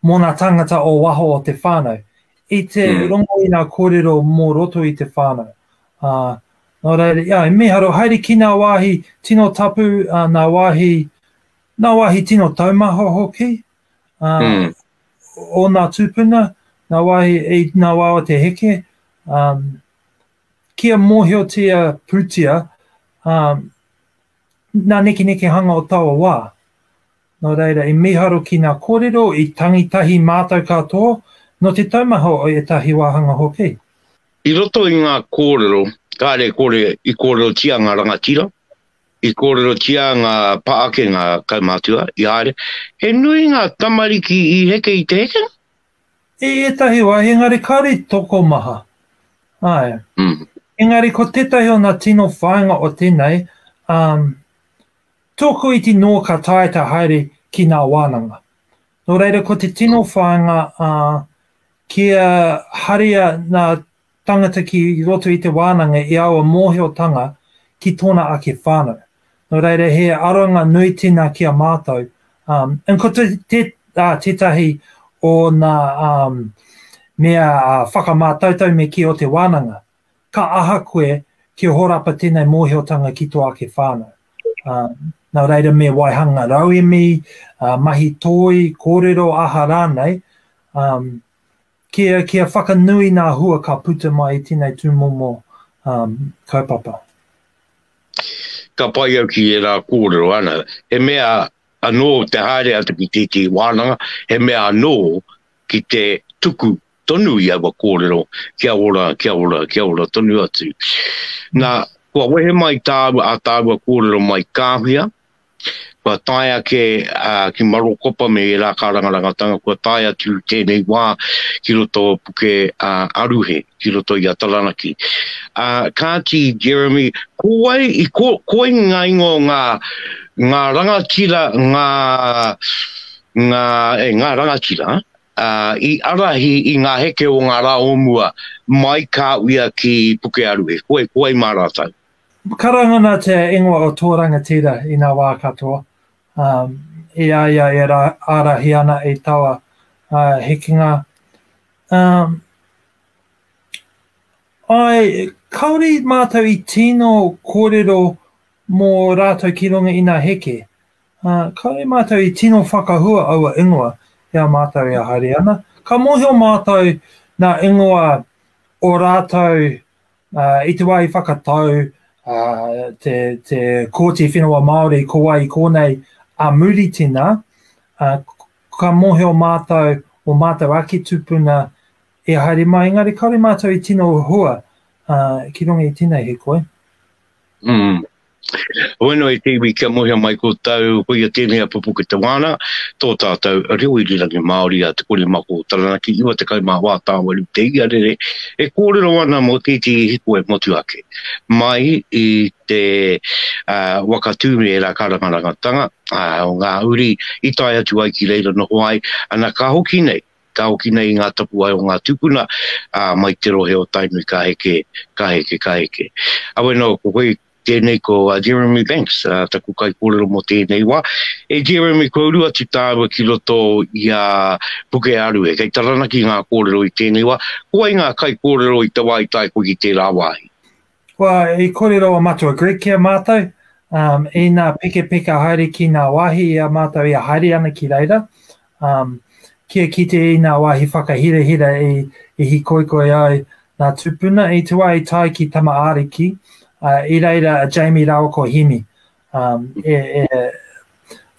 mō nā tangata o waho o te whānau. I te rongo i nā kōrero mō roto i te whānau. Nō reira, me haro, haere ki nā wāhi tino tapu, nā wāhi tino taumaho hoki, o nā tupuna, nā wahi i nā wā o te heke, kia mōhiotia putia, nā neki hanga o taua wā. Nō reira, i miharo ki nā kōrero, i tangitahi mātou katoa, no te taumaha o etahi wāhanga hoki. I roto i ngā kōrero, kāre i kōrero tia ngā rangatira, i kōrero tia ngā paake ngā kaumātua, i haere, he nui ngā tamariki i heke i te heke? E etahi wā, engari kāre toko maha. Ai. Engari, ko tetahi o nā tino whāinga o tēnei, tōku iti nō ka taeta haere ki nā wānanga. Nō reira, ko te tino whāinga kia haria nā tangata ki roto i te wānanga i aua mōhiotanga ki tōna ake whānau. Nō reira, he aronga nui tina ki a mātou. Ko tetahi o nā mea whakamātautau me ki o te wānanga, ka aha koe ki horapa tēnei mōhiotanga ki tō ake whānau. Nā reira me waihanga rauemi, mahi toi, kōrero aha rānei, kia whakanui nā hua ka puta mai i tēnei tūmomo kaupapa. Ka pai au ki e rā kōrero ana, he mea anō te haere ata ki te wānanga, he mea anō ki te tuku tonu i awa kōrero, kia ora tonu atu. Nā, kua wehe mai tāua kōrero mai kāhia, kua taia ki Marokopa me e rā kārangarangatanga, kua taia tu tēnei wā ki roto puke aruhe, ki roto i a Taranaki. Kāti Jeremy, koe ngā ingo ngā rangatira, ngā rangatira, i arahi i ngā heke o ngā rā omua mai kā uia ki puke aruhe, koe mārātau. Karangana te ingoa o tō rangatira i nā wā katoa. I aia e arahi ana e taua hikinga. Kauri mātou i tino kōrero mō rātou ki runga i nā heke. Kauri mātou i tino whakahua aua ingoa ia mātou i a haere ana. Ka mōhio mātou nā ingoa o rātou i te wai whakatau, te kōti whenua Māori ko wai kōnei a muri tina, ka mōhio mātou o mātou ake tupuna e haere mai, engari kauri mātou i tino hua ki runga i tina he koe. Bueno, e te iwi kia mohia mai ko tau, hoi a tēnei a Pupuke Te Wānanga, tō tātou reo i rirangi Māori a te kore mako Taranaki, iwa te kai mā wātāwa lu te iarere, e kōrero ana mo tēti hiko e motu ake. Mai i te wakatūme e rā kārangarangatanga, o ngā uri i tai atu ai ki reira noho ai, ana ka hoki nei i ngā tapu ai o ngā tupuna, mai te rohe o tainui ka heke. Awe no, ko hoi tēnei ko Jeremy Banks, taku kai kōrero mo tēnei wā. E Jeremy ko uru atu tāua ki roto i a puke aruhe, kei taranaki ngā kōrero i tēnei wā. Kua i ngā kai kōrero i te wā i tai koe ki te rā wāhi? Kua i kōrero a matua Greek kia mātou, e nā peke haere ki nā wāhi i a mātou i a haere ana ki reira. Kia kite i nā wāhi whakahira i hi koe ai nā tupuna, i te wā i tai ki tama āriki, i reira Jamie Rao ko himi,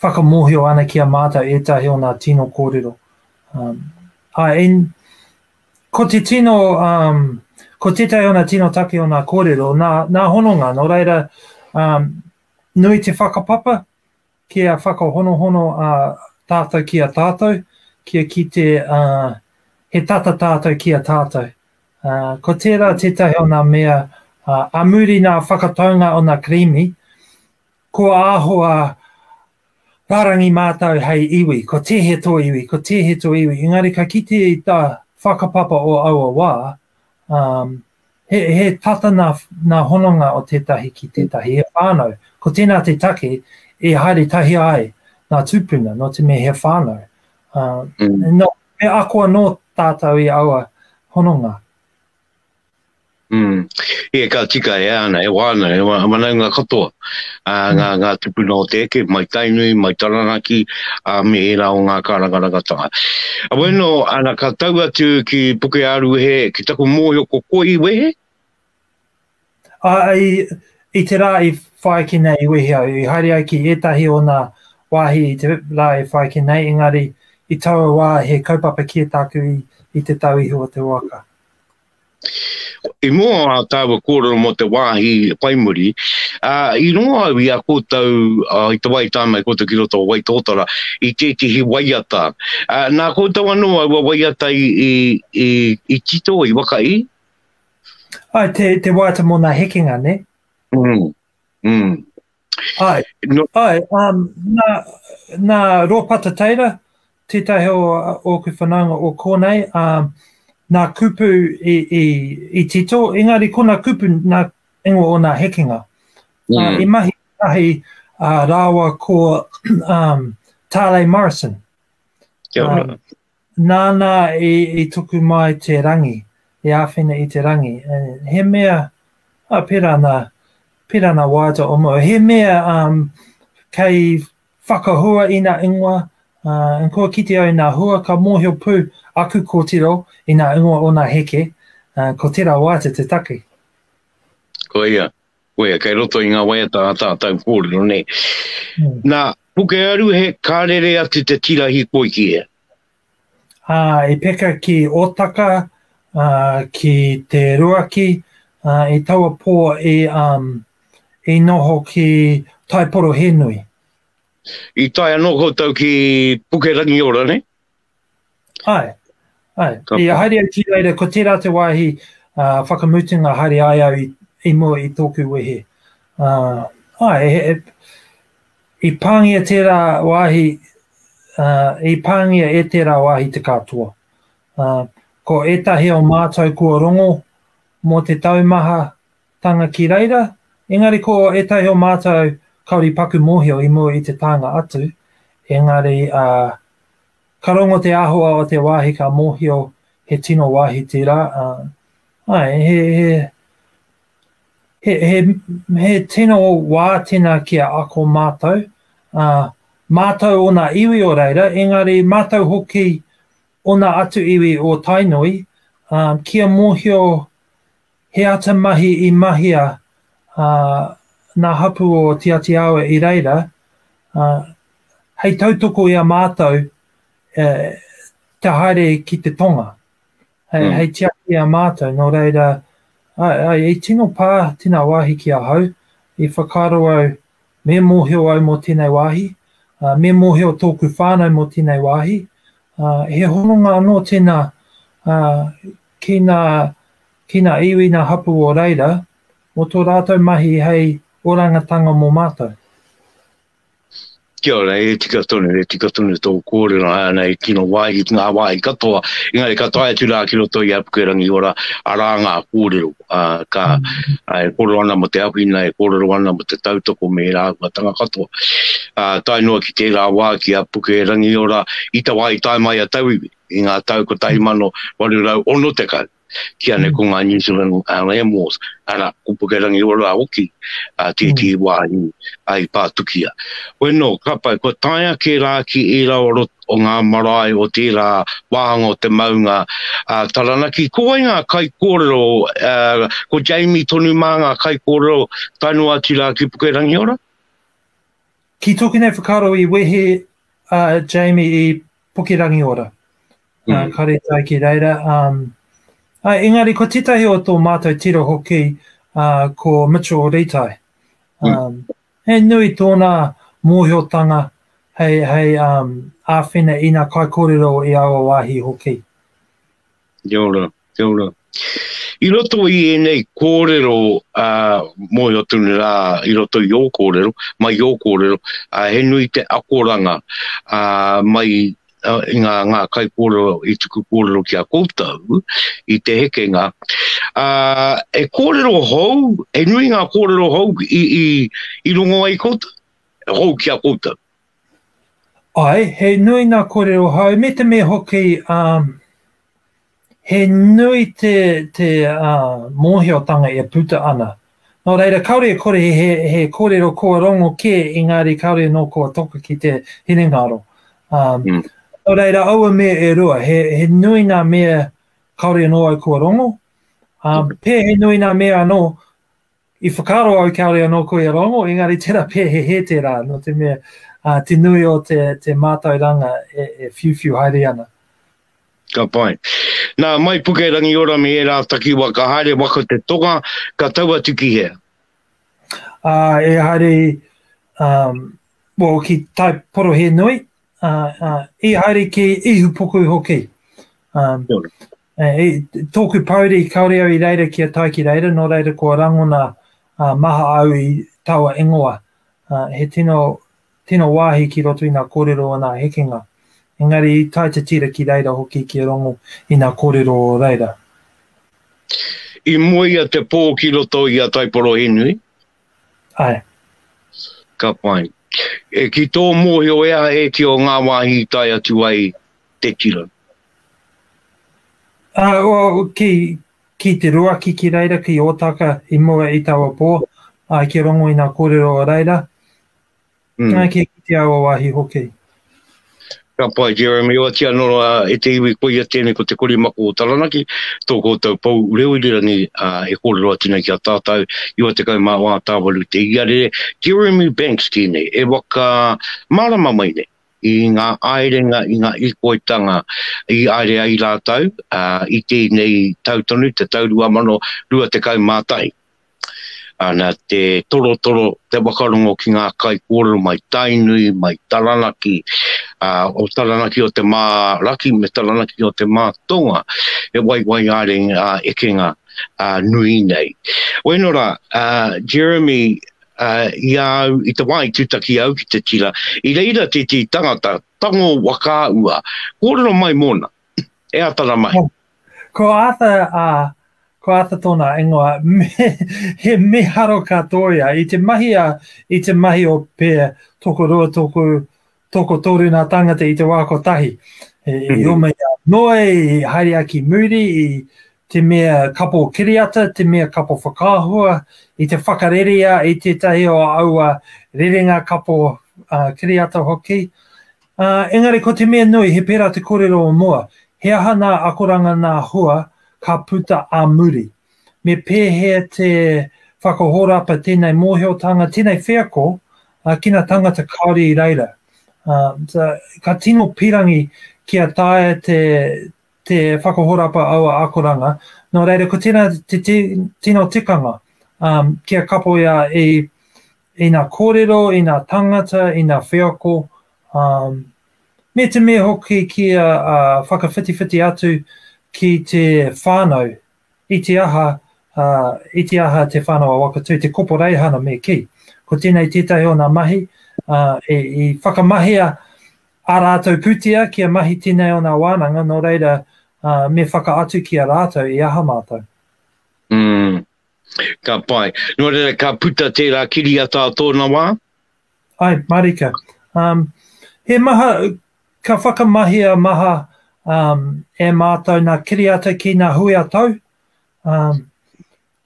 whakamohio ana ki a mātou e tahi o nā tino kōrero. Ko te tino, ko te tahi o nā tino take o nā kōrero, nā hononga, no reira nui te whakapapa, kia whakahonohono tātou ki a tātou, kia ki te he tata tātou ki a tātou. Ko tērā te tahi o nā mea, a muri nā whakataunga o nā krimi, ko āhoa rarangi mātou hei iwi, ko tehe tō iwi. Engari ka kite i tā whakapapa o aua wā, he tata nā hononga o tētahi ki tētahi, he whānau. Ko tēnā te take, e haere tahi ai nā tupuna, no te me he whānau. No, me akoa no tātou i aua hononga. E ka tika e ana, e wana, e wana ngā katoa. Ngā tupuna o te eke, mai tainui, mai taranaki, me e rao ngā karangarangatanga. A bueno, ana ka tau atu ki puke aru he, ki taku mōhio ko koi wehe? I te rā i whai ki nei wehe au, i haere ai ki etahi o nā wāhi i te rā i whai ki nei, engari i taua wā he kaupapa ki e tāku i te tau iho o te waka. I mua a tāua kōrero mo te wāhi paimuri, i noa au i a kōtau, i te wai tāmai kōtau ki roto o waitotara, i tetehi waiata. Nā kōtau anō au a waiata i tito, i waka i? Ai, te waiata mō nā hekinga, ne? Ai, nā rōpata teira, tētahi o ku whananga o kōnei, nā kupu i tito, engari ko nā kupu nā ingo o nā hekinga. I mahi rāua ko Tale Morrison. Nāna i tuku mai te rangi, i āwhina i te rangi. He mea, pera nā wāta o mua, he mea kei whakahua i nā ingoa, and kua kite au nā hua ka mōhio pū aku kōtiro i nā ingoa o nā heke, ko tērā wāta te take. Ko ia, kei roto i ngā waiata a tātou kōrero, ne. Nā, puke aru he kārere atu te tirahi koi ki e? I peka ki Otaka, ki te ruaki, i taua pō i noho ki Taiporo Henui. I tai anō koutou ki puke rangi ora, ne? Ai. I haere au ki reira, ko tērā te wāhi whakamutunga haere ai au i mua i tōku wehe. I pāngia tērā wāhi, i pāngia e tērā wāhi te katoa. Ko etahi o mātou kua rongo mō te taumaha tanga ki reira, engari ko etahi o mātou kauri paku mōhio i mua i te tanga atu, engari ka rongo te āhua o te wāhi ka mōhio he tino wāhi tērā. He tino wātena kia ako mātou. Mātou o nā iwi o reira, engari mātou hoki o nā atu iwi o Tainui, kia mōhio he ata mahi i mahia nā hapu o Te Atiawa i reira, hei tautoko i a mātou te haere ki te tonga. Hei tiaki i a mātou, no reira, i tino pā tina wāhi ki a hau, i whakaro au me mōhio au mō tēnei wāhi, me mōhio tōku whānau mō tēnei wāhi, he hononga anō tēnā ki nā iwi nā hapu o reira, mo tō rātou mahi hei orangatanga mō mātou. Kia ora, e tika tonu tō kōrero ana i tino wāhi, ngā wāhi katoa, engari katoa e tūrā ki roto i apuke rangi ora, arā ngā kōrero, e kōrero ana mo te ahuina, e kōrero ana mo te tautoko me rā tanga katoa. Tainua ki tērā wā ki apuke rangi ora, i ta wāhi tai mai a tauiwi, i ngā tau ko tahi mano, warurau ono te kau. Kia ne ko ngā New Zealand Animals, ana kupuke rangi ora hoki, tēti wāhi ai pātukia. Bueno, kapai, ko taia ke rā ki e rao o ngā marae o tērā wāhanga o te maunga taranaki. Ko ai ngā kai kōrero, ko Jamie tonu mā ngā kai kōrero, tainua atu rā ki puke rangi ora? Ki toki nei whakaro i wehe Jamie i puke rangi ora. Kare tai ki reira. Engari, ko tētahi o tō mātou tiro hoki ko Mitchell o Ritai. He nui tōna mōhiotanga hei āwhina i nā kai kōrero i awa wāhi hoki. Kia ora. I roto i enei kōrero mōhiotunu rā, i roto i o kōrero, mai o kōrero, he nui te akoranga mai i ngā kai kōrero i tuku kōrero ki a koutou, i te hekenga. E kōrero hou, e nui ngā kōrero hou i rongo ai koutou, hou ki a koutou. Ai, he nui ngā kōrero hou, me te me hoki, he nui te mōhiotanga e puta ana. Nō reira, kaore e kore he kōrero kua rongo ke, engari kaore no kua toka ki te hinengaro. Nō reira, aua mea e rua, he nui nā mea kaore no ai kua rongo. Pē he nui nā mea anō, I whakaro au kaore anō koe rongo, engari tera pē he te rā, no te mea, te nui o te mātauranga e whiu haere ana. Ka pai. Nā mai puke rangi ora me e rā taki waka haere waka te tonga, ka taua tuki hea. E haere, ki tai poro he nui, e haere ke ihu puku hoki. Tōku pauri kaore au I reira ki a tai ki reira, no reira kua rangona maha au I taua ingoa. He tino wāhi ki roto I nā kōrero o nā hikinga. Engari I tai te tira ki reira hoki ki a rongo I nā kōrero o reira. I moia te pō ki roto I a taiporo henui? Ai. Ka pai. E ki tō mohi o ea e ki o ngā wāhi tai atu ai te tira? Ki te ruaki ki reira, ki otaka I mua I taua pō, ki rongo I nā kōrero o reira. Ki te awa wāhi hoki. Ka pai, Jeremy, o atia nora e te iwi koia tēnei ko te kori mako o Taranaki, tō kōtau pau reoirirani e kōrero atina ki a tātou, iwa te kai mā wā tāwaru te iarere. Jeremy Banks tēnei, e waka marama mai ne, I ngā airenga, I ngā ikoitanga, I airea I rātau, I tēnei tautonu, te taurua mano, rua te kai mātai. Ana te toro, te wakarongo ki ngā kai kōrero mai Tainui, mai Taranaki, o Taranaki o te mā raki, me Taranaki o te mā tonga, e wai arenga ekenga nui nei. Wainora, Jeremy, I te wai tūtaki au ki te tira, I reira te tangata, tango waka ua, kōrero mai mōna, e atara mai. Ko ata tōna ingoa, he me haro katoia, I te mahi o pē, toko rua, toko toru nā tangata I te wākotahi. I omei noe, I haere aki muri, I te mea kapo kiriata, te mea kapo whakahua, I te whakarerea, I te tahi o aua rerenga kapo kiriata hoki. Engari, ko te mea nui, he pērā te kōrero o mua, he aha nā akoranga nā hua, ka puta a muri. Me pēhea te whakahorapa tēnei mōhiotanga, tēnei wheako, kina tangata kaore I reira. Ka tino pirangi kia tae te whakahorapa aua akoranga, no reira ko tēnā te tino tikanga, kia kapo ia I nā kōrero, I nā tangata, I nā wheako, me te mea hoki kia whakawhiti atu, ki te whānau, I te aha te whānau a wakatū, te kopo reihana me ki. Ko tēnei tētahi o nā mahi, I whakamahia a rātou putia, kia mahi tēnei o nā wānanga, no reira me whakaatu ki a rātou I aha mātou. Ka pai. No reira, ka puta tērā kiri ata tōna wā? Ai, marika. He maha, ka whakamahia maha, e mātou nā kiriata ki nā hui atau.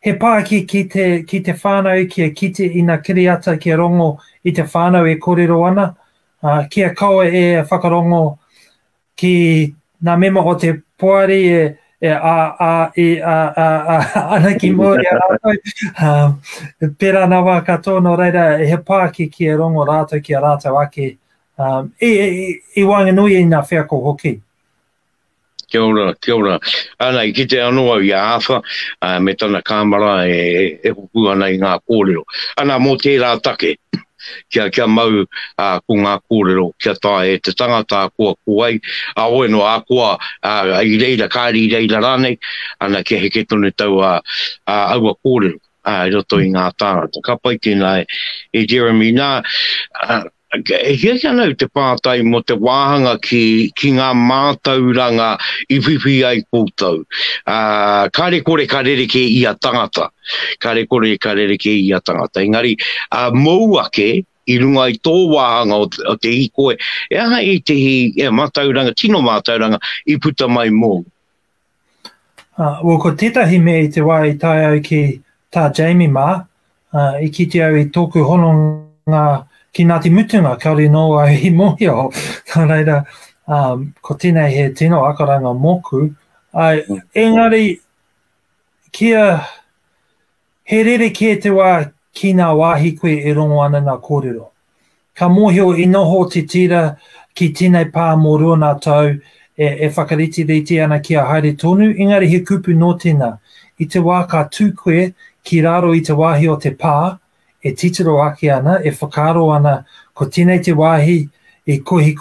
He pāki ki te whānau kia kite I nā kiriata kia rongo I te whānau e kōrero ana. Kia kaua e whakarongo ki nā mema o te poari ana ki mōri a rātou. Pērā nā wā katoa no reira he pāki kia rongo rātou kia rātou ake. I wanganui I nā wheako hoki. Kia ora. Ana, I ki te anoa I āwha, me tana kāmara e hupu ana I ngā kōrero. Ana, mō tērā take, kia mau ko ngā kōrero, kia tae te tangata kua kuai, a oe no a kua I reira, kāri I reira rānei, ana kia heke tonu tau aua kōrero, I roto I ngā tāngata. Ka pai tēnā e Jeremy, nā, e hia anau te pātai mo te wāhanga ki ngā mātauranga I whiwhi ai koutou. Kare kore karereke I a tangata. Kare kore karereke I a tangata. Engari, mauake I runga I tō wāhanga o te ikoe. E aha I tehi mātauranga, tino mātauranga I puta mai mō. Well, ko tētahi me i te wā i tai au ki tā Jamie mā, i kite au i tōku hononga ki Ngāti Mutunga, kauri no au i mohi o. Tā reira, ko tēnei he tino akaranga moku. Engari, he rere kia te wā ki ngā wāhi koe e rongo ana ngā kōrero. Ka mōhio i noho te tira ki tēnei pā mō rua nā tau e whakariti ana ki a haere tonu, engari he kupu no tēnā. I te wā ka tū koe ki raro i te wāhi o te pā, e titiro ake ana, e whakaro ana ko tēnei te wāhi, e kohi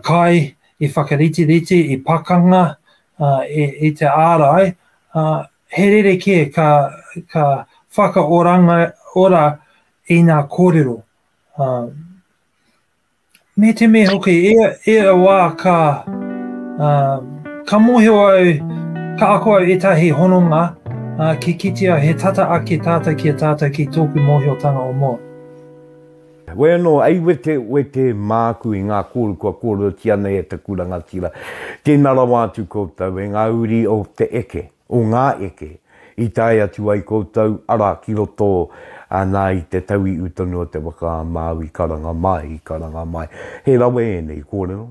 kai, e whakariti, i pakanga, e te ārai, he rere kia ka whakaoranga ora i ngā kōrero. Me te me hoki, e wā ka mōhio au, ka ako au etahi hononga, ki kitia he tata ake tāta ki a tāta ki tōku mōhiotanga o mua. Wea no, ai wete māku i ngā kōru kua kōrero tia nei e te kuranga tira. Tēnā rawa atu koutou e ngā uri o te eke, o ngā eke. I tai atu ai koutou, ara ki roto nā i te tau i utonu o te waka māui karanga mai. He rawe e nei kōrero,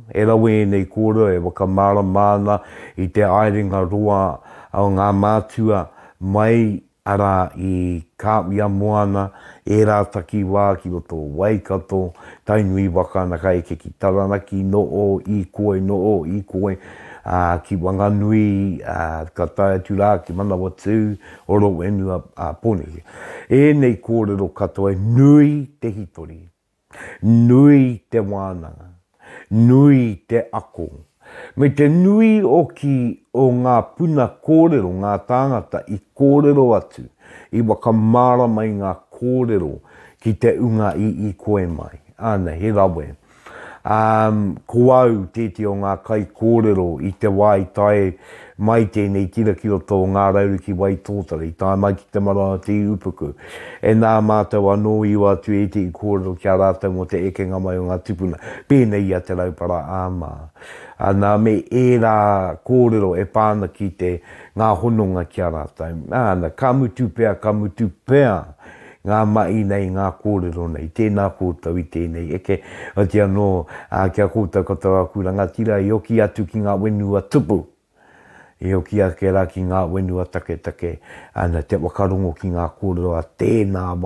e waka māra māna i te airinga roa o ngā mātua mai ara i kāwia moana, e rā taki wā ki roto waikato, tainui waka na ka eke ki taranaki, no o i koe, ki wanganui, ka tae atu rā, ki mana watu, oro wenu a pone. E nei kōrero katoa, nui te hitori, nui te wānanga, nui te ako. Me te nui o ngā puna kōrero, ngā tāngata i kōrero atu, i waka māra mai ngā kōrero ki te unga i koe mai. Ana, he rawe. Ko au tete o ngā kai kōrero i te wai tai mai tēnei tira ki roto o ngā rauru ki wai tōtari, tai mai ki te mara te upuku. E nā mātou anō iwa atu e te i kōrero kia rātou mo te eke ngamai o ngā tupuna. Pēnei a te raupara āmā. Nā me e rā kōrero e pāna ki te ngā hononga kia rātou. Nā, ka mutu pēa. Ngā mai nei, ngā kōrero nei, tēnā kōtau i tēnei eke. O te anō, kia kōtau katoa kuranga tira, i oki atu ki ngā wenua tupu. I oki ake rā ki ngā wenua take. Ana te wakarongo ki ngā kōrero a tēnā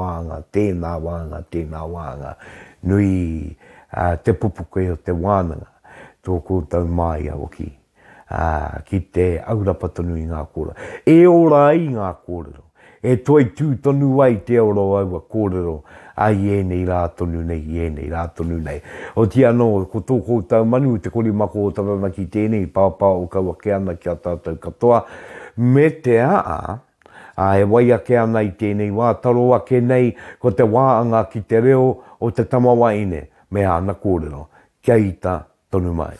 wāhanga. Nui te pupuke o te wānanga, tō kōtau mai a oki. Ki te aurapa tonu i ngā kōrero. E ora i ngā kōrero. E toi tū tonu wai te oro aua kōrero, ai nei rā tonu nei. O ti anō, ko tō kōtau manu, te kori mako o taranaki tēnei, pāpā o kaua ke ana ki a tātou katoa. Me te e wai ake ana i tēnei wā, taro ake nei, ko te wāhanga ki te reo o te tamawaine, me ana kōrero, kia ita tonu mai.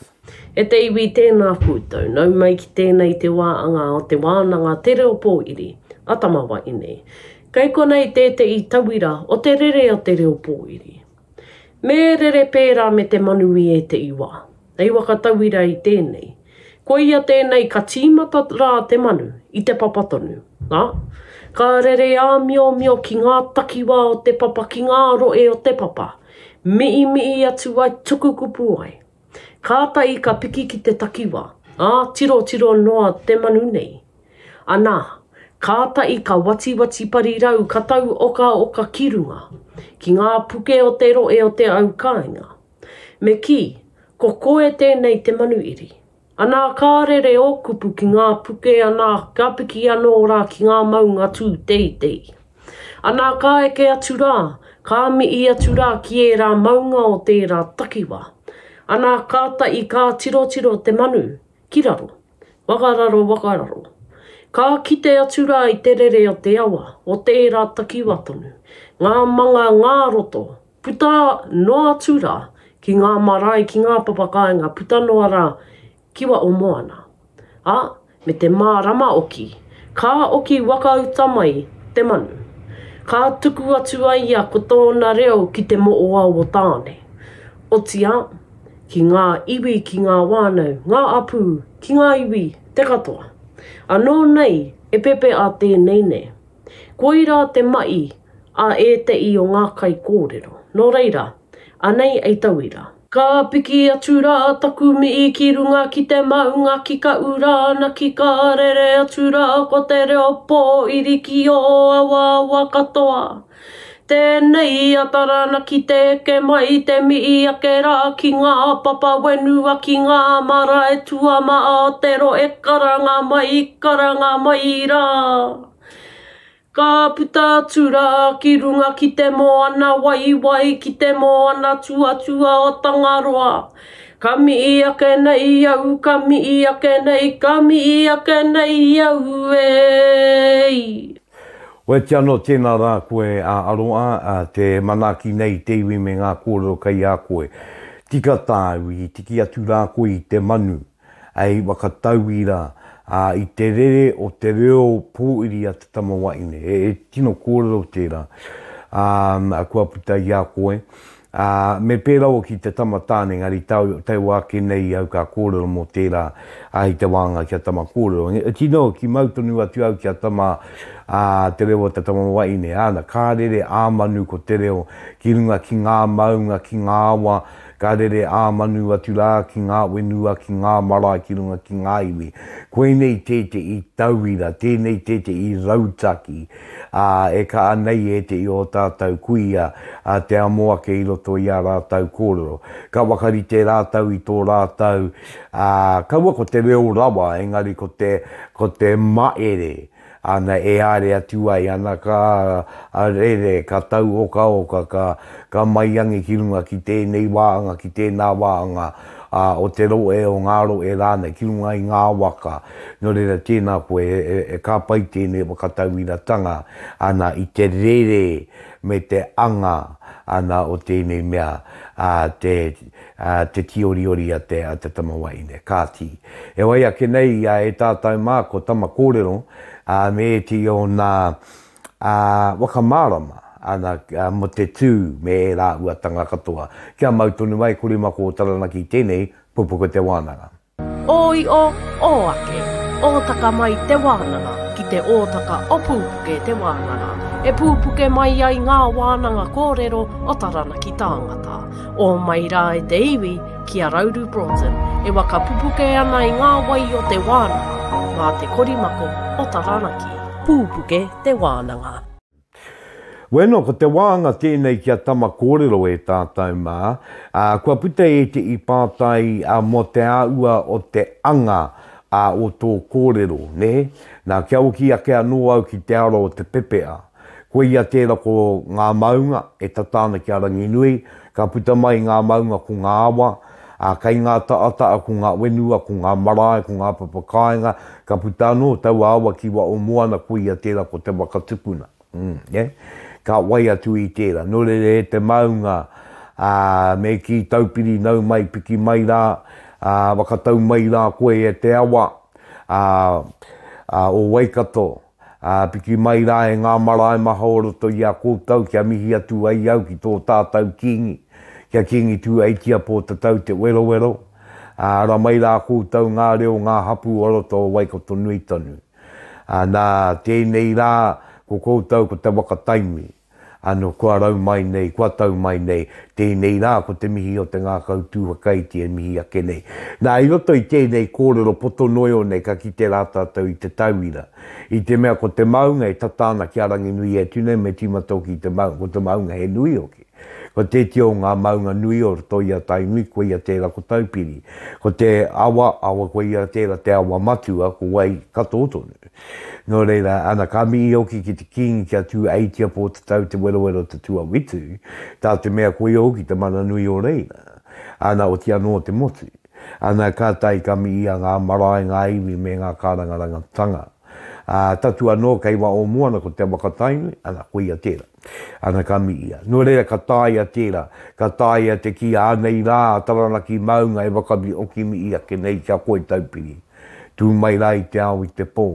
E te iwi tēnā kūtou, nau mai ki tēnei te wāhanga o te wānanga te reo pōiri. Atamawa ine. Kei konei tētei tauira o te rere o te reo pōiri. Me rere pērā me te manui e te iwa. Nei waka tauira i tēnei. Ko ia tēnei ka tīmata rā te manu i te papatonu. Ka rere a mio ki ngā takiwa o te papa, ki ngā roe o te papa. Mii atu ai tuku kupu ai. Ka tai ka piki ki te takiwa. Tiro noa te manu nei. Anā. Ka tai ka wati parirau, ka tau oka ki runga, ki ngā puke o te roe o te au kāinga. Me ki, ko koe tēnei te manuiri. Anā ka rere o kupu ki ngā puke, anā ka piki anō rā ki ngā maunga tū tei. Anā ka eke atu rā, ka mii atu rā ki e rā maunga o te rā takiwa. Anā ka tai ka tiro te manu, ki raro, wakararo. Ka kite atu rā i te rere o te awa, o te rā takiwa tonu. Ngā manga, ngā roto, puta noa atu rā, ki ngā marae, ki ngā papakainga, puta noa rā, kiwa o moana. Me te mārama oki, ka oki wakauta mai te manu. Ka tuku atu ai a ko tōna reo ki te mo'oa o tāne. O tia, ki ngā iwi, ki ngā wānau, ngā apu, ki ngā iwi, te katoa. Anō nei, e pepe a tēnei ne. Koira te mai a e te i o ngā kai kōrero. Nō reira, anei ei tauira. Ka piki atu rā taku mi I ki runga ki te maunga ki ka urana ki ka rere atu rā ko te reo pō iri ki o awa katoa. Tēnei atarana ki te eke mai te mi ake rā ki ngā papa wenua ki ngā mara e tua maa te ro e karanga mai rā. Ka puta atu rā ki runga ki te moana wai ki te moana tuatua o Tangaroa. Ka mi ake nei au, ka mi ake nei au ei. Oe te anō tēnā rā koe a aroa te manaki nei te iwi me ngā kōrero kai a koe. Tika tāui, tiki atu rā koe I te manu, ai whakatauwi rā. I te rere o te reo pōiri a te tamawaine. E tino kōrero tērā. Kua puta I a koe. Me pērā o ki te tamatāne, ngari tau ake nei au ka kōrero mō tērā I te wāhanga kia tama kōrero. E tino ki mautonu atu au kia tama te reo o te tamawaine. Ka rere āmanu ko te reo ki runga ki ngā maunga, ki ngā awa, ka rere āmanu atu rā ki ngā wenua, ki ngā mara, ki runga ki ngā iwi. Koe nei tete I tauira, tēnei tete I rautaki. E ka anei e te I o tātou kuia, te amoa ke I roto I a rātou kōrero. Ka wakarite rātou I tō rātou, kaua ko te reo rawa, engari ko te maere. Ana e are atu ai, ana ka rere, ka tau oka, ka maiangi ki runga ki tēnei wāhanga, ki tēnā wāhanga, o te roe o ngā roe rāna, ki runga I ngā waka. Nō reira tēnā koe, e ka pai tēnei whakatauiratanga, ana I te rere me te anga, ana o tēnei mea, te tioriori a te tamawaine, kāti. E wai ake nei, e tātou mā ko tama kōrero, me te o nā wakamarama, ana mo te tū me e rā uatanga katoa. Kia mautonu mai, kore mako o taranaki tēnei, Pupuke Te Wānanga. Oi o ake, o taka mai te wānanga, ki te o taka o Pupuke Te Wānanga. E pupuke mai ai ngā wānanga kōrero o taranaki tāngata. O mai rā e te iwi ki a Rauru Broughton, e waka pupuke ana I ngā wai o te wānanga, ngā te korimako o taranaki. Pupuke Te Wānanga. Weno, ko te wāhanga tēnei kia tama kōrero e tātou mā, kua puta e te I pātai mo te aua o te anga o tō kōrero, ne? Nā kia uki ake anō au ki te aro o te pepea. Koe ia tērā ko ngā maunga e tatāna ki a rangi nui, ka puta mai ngā maunga ko ngā awa, kai ngā taata ko ngā wenua, ko ngā marae, ko ngā papakainga, ka puta anō tau awa ki wa o moana koe ia tērā ko te waka tupuna. Ka wai atu I tērā. Nō rere te maunga, me ki taupiri nau mai, piki mai rā, wakatau mai rā koe e te awa, o waikato, piki mai rā e ngā marae maha o roto I a kōtau, kia mihi atu ai au ki tō tātou kingi, kia kingi tu ai kia pō tatau te wero. Ra mai rā kōtau ngā reo ngā hapu o roto o waikato nui tonu. Nā tēnei rā ko kōtau ko te wakataimi. Ano kua rau mai nei, kua tau mai nei, tēnei rā ko te mihi o te ngā kautūha kaiti e mihi ake nei. Nā I roto I tēnei kōrero poto noio nei ka ki te rātātou I te tauira. I te mea ko te maunga e tatāna ki a rangi nui e tune me timato ki te maunga, ko te maunga he nui oki. Ko te tio ngā maunga nui o roto I a tainui, ko ia tērā ko taupiri. Ko te awa ko ia tērā te awa matua, ko wai katotonu. Nō reira, ana ka mi oki ki te kingi kia tū aitia pō te tau te wero te tua witu, tā te mea koe oki te mana nui o reira. Ana o tia no te motu. Ana ka tai ka mi ia ngā marae ngā iwi me ngā kārangaranga tanga. Tatu anō kei wa o moana ko te wakatainu, ana koe ia tērā. Ana ka mi ia. Nō reira ka tāia tērā, ka tāia te ki ānei rā, taranaki maunga e wakabi oki mi ia ke nei kia koe taupiri. Tū mai rā I te au I te pō.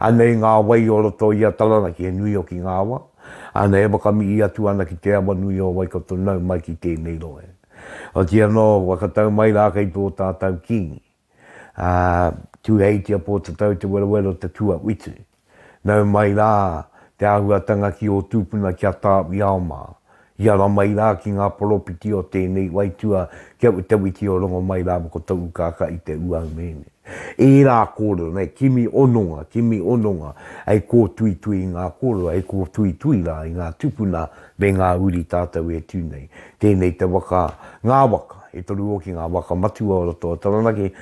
Anei ngā wai o roto I a taranaki e nui o ki ngā awa. Ana e wakami I atu ana ki te awa nui o waikato nau mai ki tēnei roe. O tia no wakatau mai rā kei tō tātou kingi. tu heitia po te tau te wareware te tua witu. Nau mai rā, te ahuatanga ki o tupuna kia tāwi aoma. Ia rā mai rā ki ngā poropiti o tēnei waitua kia te witi o rongo mai rā moko tau kāka i te ua mene. E rā kōrero, nei, kimi ononga, ai kō tui tui ngā kōrero, ai kō tui tui rā i ngā tupuna me ngā uri tātou e tūnei. Tēnei te waka, ngā waka, e toru o ki ngā waka matua o roto, taranaki,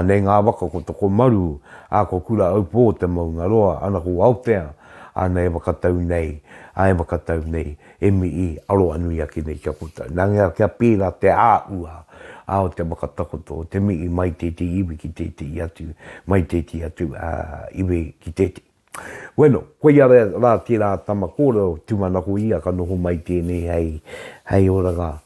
nei ngā waka ko toko maru, a ko kura au pō te maunga roa, ana ko Aotea, ana e wakatau nei, e mi i aro anui aki nei kia puta. Nanga kia pēra te āua, ao te makatakoto, te mi i mai te iwi ki te atu, mai te atu iwi ki te. Bueno, koe ia rā tērā tama kōrero, tūmanako ia ka noho mai tēnei hei oranga,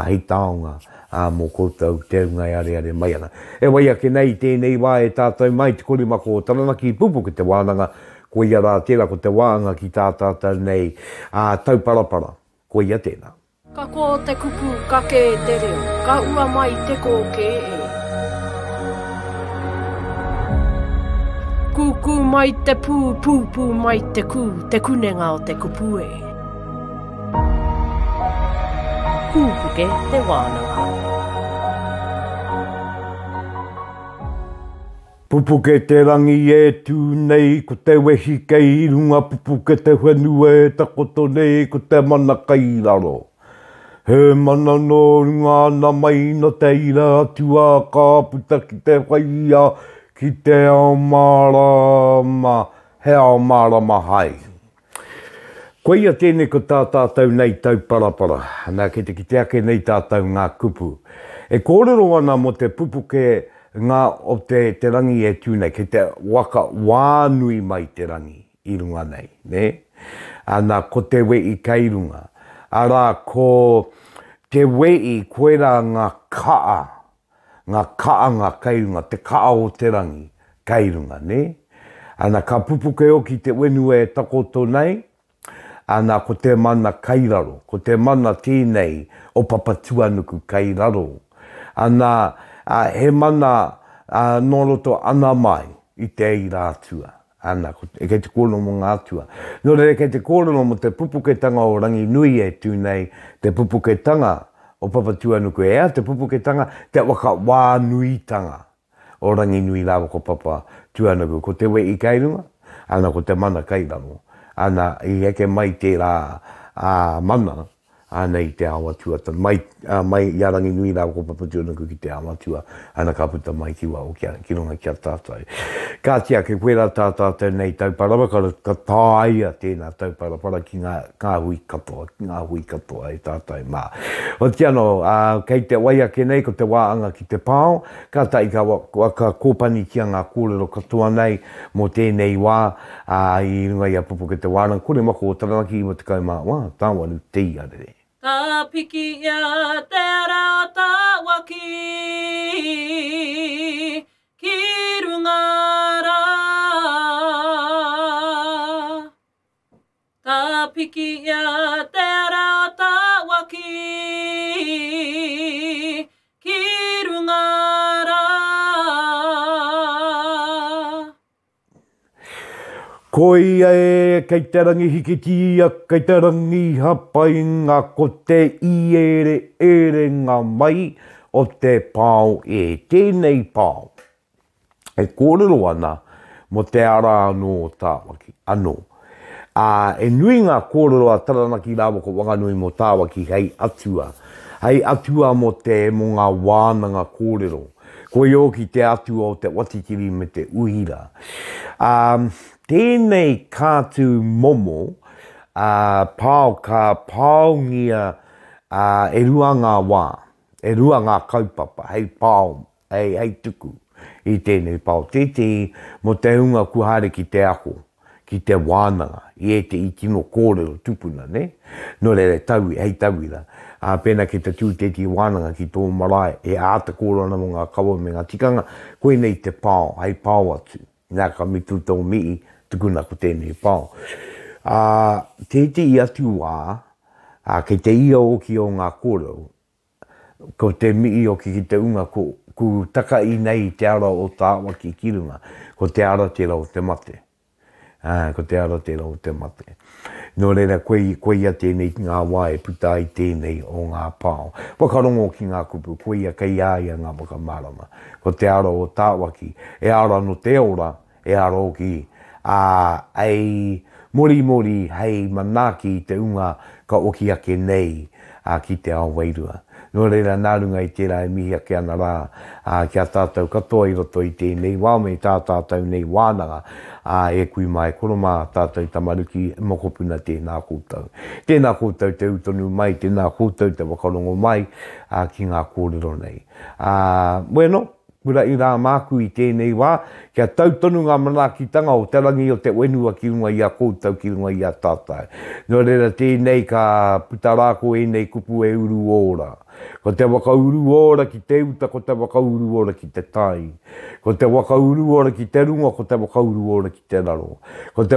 hei taonga, mō koutou te unga are mai ana. E wai ake nei tēnei wā e tātou mai te kore mako taranaki Pupuke Te Wānanga, koe ia rā tērā ko te wāhanga ki tātātou nei tau parapara, koe ia tēnā. Ka kō te kupu kake te reo, ka ua mai te koke e. Kuku mai te pū, pūpū mai te kunenga o te kupu e. Pupuke Te Wānanga. Pupuke te rangi e tūnei, ko te wehi kei runga pupuke te whenua e takoto nei, ko te mana kai raro. He mana no runga na mai no te ira atua ka puta ki te whaia ki te aomarama, he aomarama hai. Koe ia tēnei ko tā tātou nei tau parapara, nā ki te ake nei tātou ngā kupu. E kōrero ana mo te pupuke ngā o te rangi e tūnei, ki te waka wānui mai te rangi i runga nei, ne? Ana ko te wei kei runga. Ara ko te wei koe rā ngā kaa ngā keirunga, te kaa o te rangi keirunga, ne? Ana ka pupuke o ki te wenua e takoto nei, ana ko te mana kairaro, ko te mana tēnei o papatuanuku kairaro. Ana he mana noroto ana mai i te eira atua. Ana, e kei te kōrero mo ngā atua. Nō re kei te kōrero mo te pupuketanga o rangi nui e tūnei, te pupuketanga o papatuanuku ea, te pupuketanga te waka wānuitanga o rangi nui rāwa ko papatuanuku. Ko te wei i keirunga, ana ko te mana kairaro. Ana i eke mai tērā mana, ana i te awa tuata. Mai i arangi nui rāwa ko papatuanuku ki te awa tua, ana ka puta mai ki wau ki runga kia tātou. Ka tia ke koe rā tātou nei tau parapara, ka tāia tēnā tau parapara ki ngā hui katoa e tātou mā. O te ano, kei te wai ake nei ko te wāhanga ki te pāo, ka tai ka waka kōpani kia ngā kōrero katoa nei mo tēnei wā i runga i a Pupuke Te Wānanga. Kore mako o taranaki i mo te kaumā, wā, tāwanu te iarere. Ka piki ia te ara tāwaki, ki runga rā. Ka piki ia te ara tāwaki, ki runga rā. Ko ia e kei te rangi hikitia, kei te rangi hapai ngā ko te ere ngā mai o te pāo e tēnei pāo. E kōrero ana mo te ara anō o tāwaki, anō. E nui ngā kōrero a taranaki rāwa ko wanganui mo tāwaki hei atua. Hei atua mo ngā wānanga kōrero. Ko i o ki te atua o te watikiri me te uhira. Tēnei kātu momo, pāo ka pāongia e rua ngā wā, e rua ngā kaupapa, hei pāo, hei tuku i tēnei pāo. Tetehi mo te unga kuhare ki te ako, ki te wānanga, i e te ikino kōrero tupuna, ne? No re hei tauira. Pēnā ki te tūteti wānanga ki tō marae, e āta kōrona mo ngā kawa me ngā tikanga, koe nei te pāo, hei pāo atu. Nā ka mitu tō mii, tukuna ko tēnei pāo. Te i atu wā, kei te ia o ki o ngā kōrero, ko te mii o ki te unga ku taka I nei te ara o tāwa ki kirunga, ko te ara te rau te mate. Ko te ara te rau te mate. Nō reira, koe ia tēnei ngā wae puta I tēnei o ngā pāo. Wakarongo ki ngā kupu, koe ia kei āia ngā wakamarama. Ko te ara o tāwaki, e ara no te ora, e ara o ki. Ei mori hei manaki te unga ka oki ake nei ki te ao wairua. Nō reira, nā runga I tērā e mihi ake ana rā, kia tātou katoa I roto I tēnei wāme tātou nei wānanga, e kui mai koroma tātou tamaruki mokopuna tēnā koutou. Tēnā koutou te utonu mai, tēnā koutou te wakarongo mai ki ngā kōrero nei. Bueno, kura I rā māku I tēnei wā, kia tautonu ngā manakitanga o te rangi o te wenua ki runga I a koutou ki runga I a tātou. Nō reira, tēnei ka putarako e nei kupu e uru ora. Ko te wakauru ora ki te uta, ko te wakauru ora ki te tai. Ko te wakauru ora ki te runga, ko te wakauru ora ki te raro. Ko te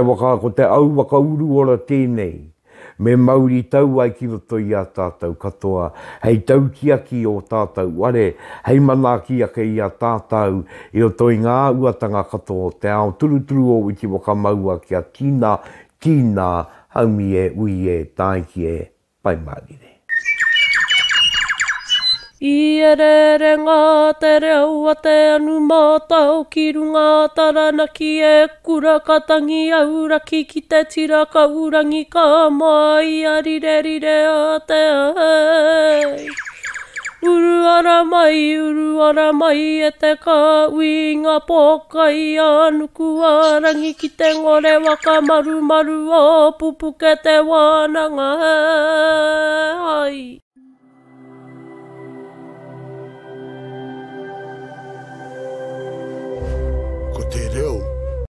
au wakauru ora tēnei. Me mauri tau ai ki roto I a tātou katoa. Hei taukiaki o tātou ware. Hei manaki ake I a tātou. I roto I ngā uatanga katoa te ao turuturu o wiki waka maua ki a tina, haumi e, ui e, taiki e, paimarire. I ere ngā te reo te anu mātau ki runga taranaki e kura katangi auraki ki te tira ka urangi ka mai a rire a te ahei. Uru ara mai e te ka uinga pokai anuku arangi ki te ngore waka maru o Pupuke Te Wānanga.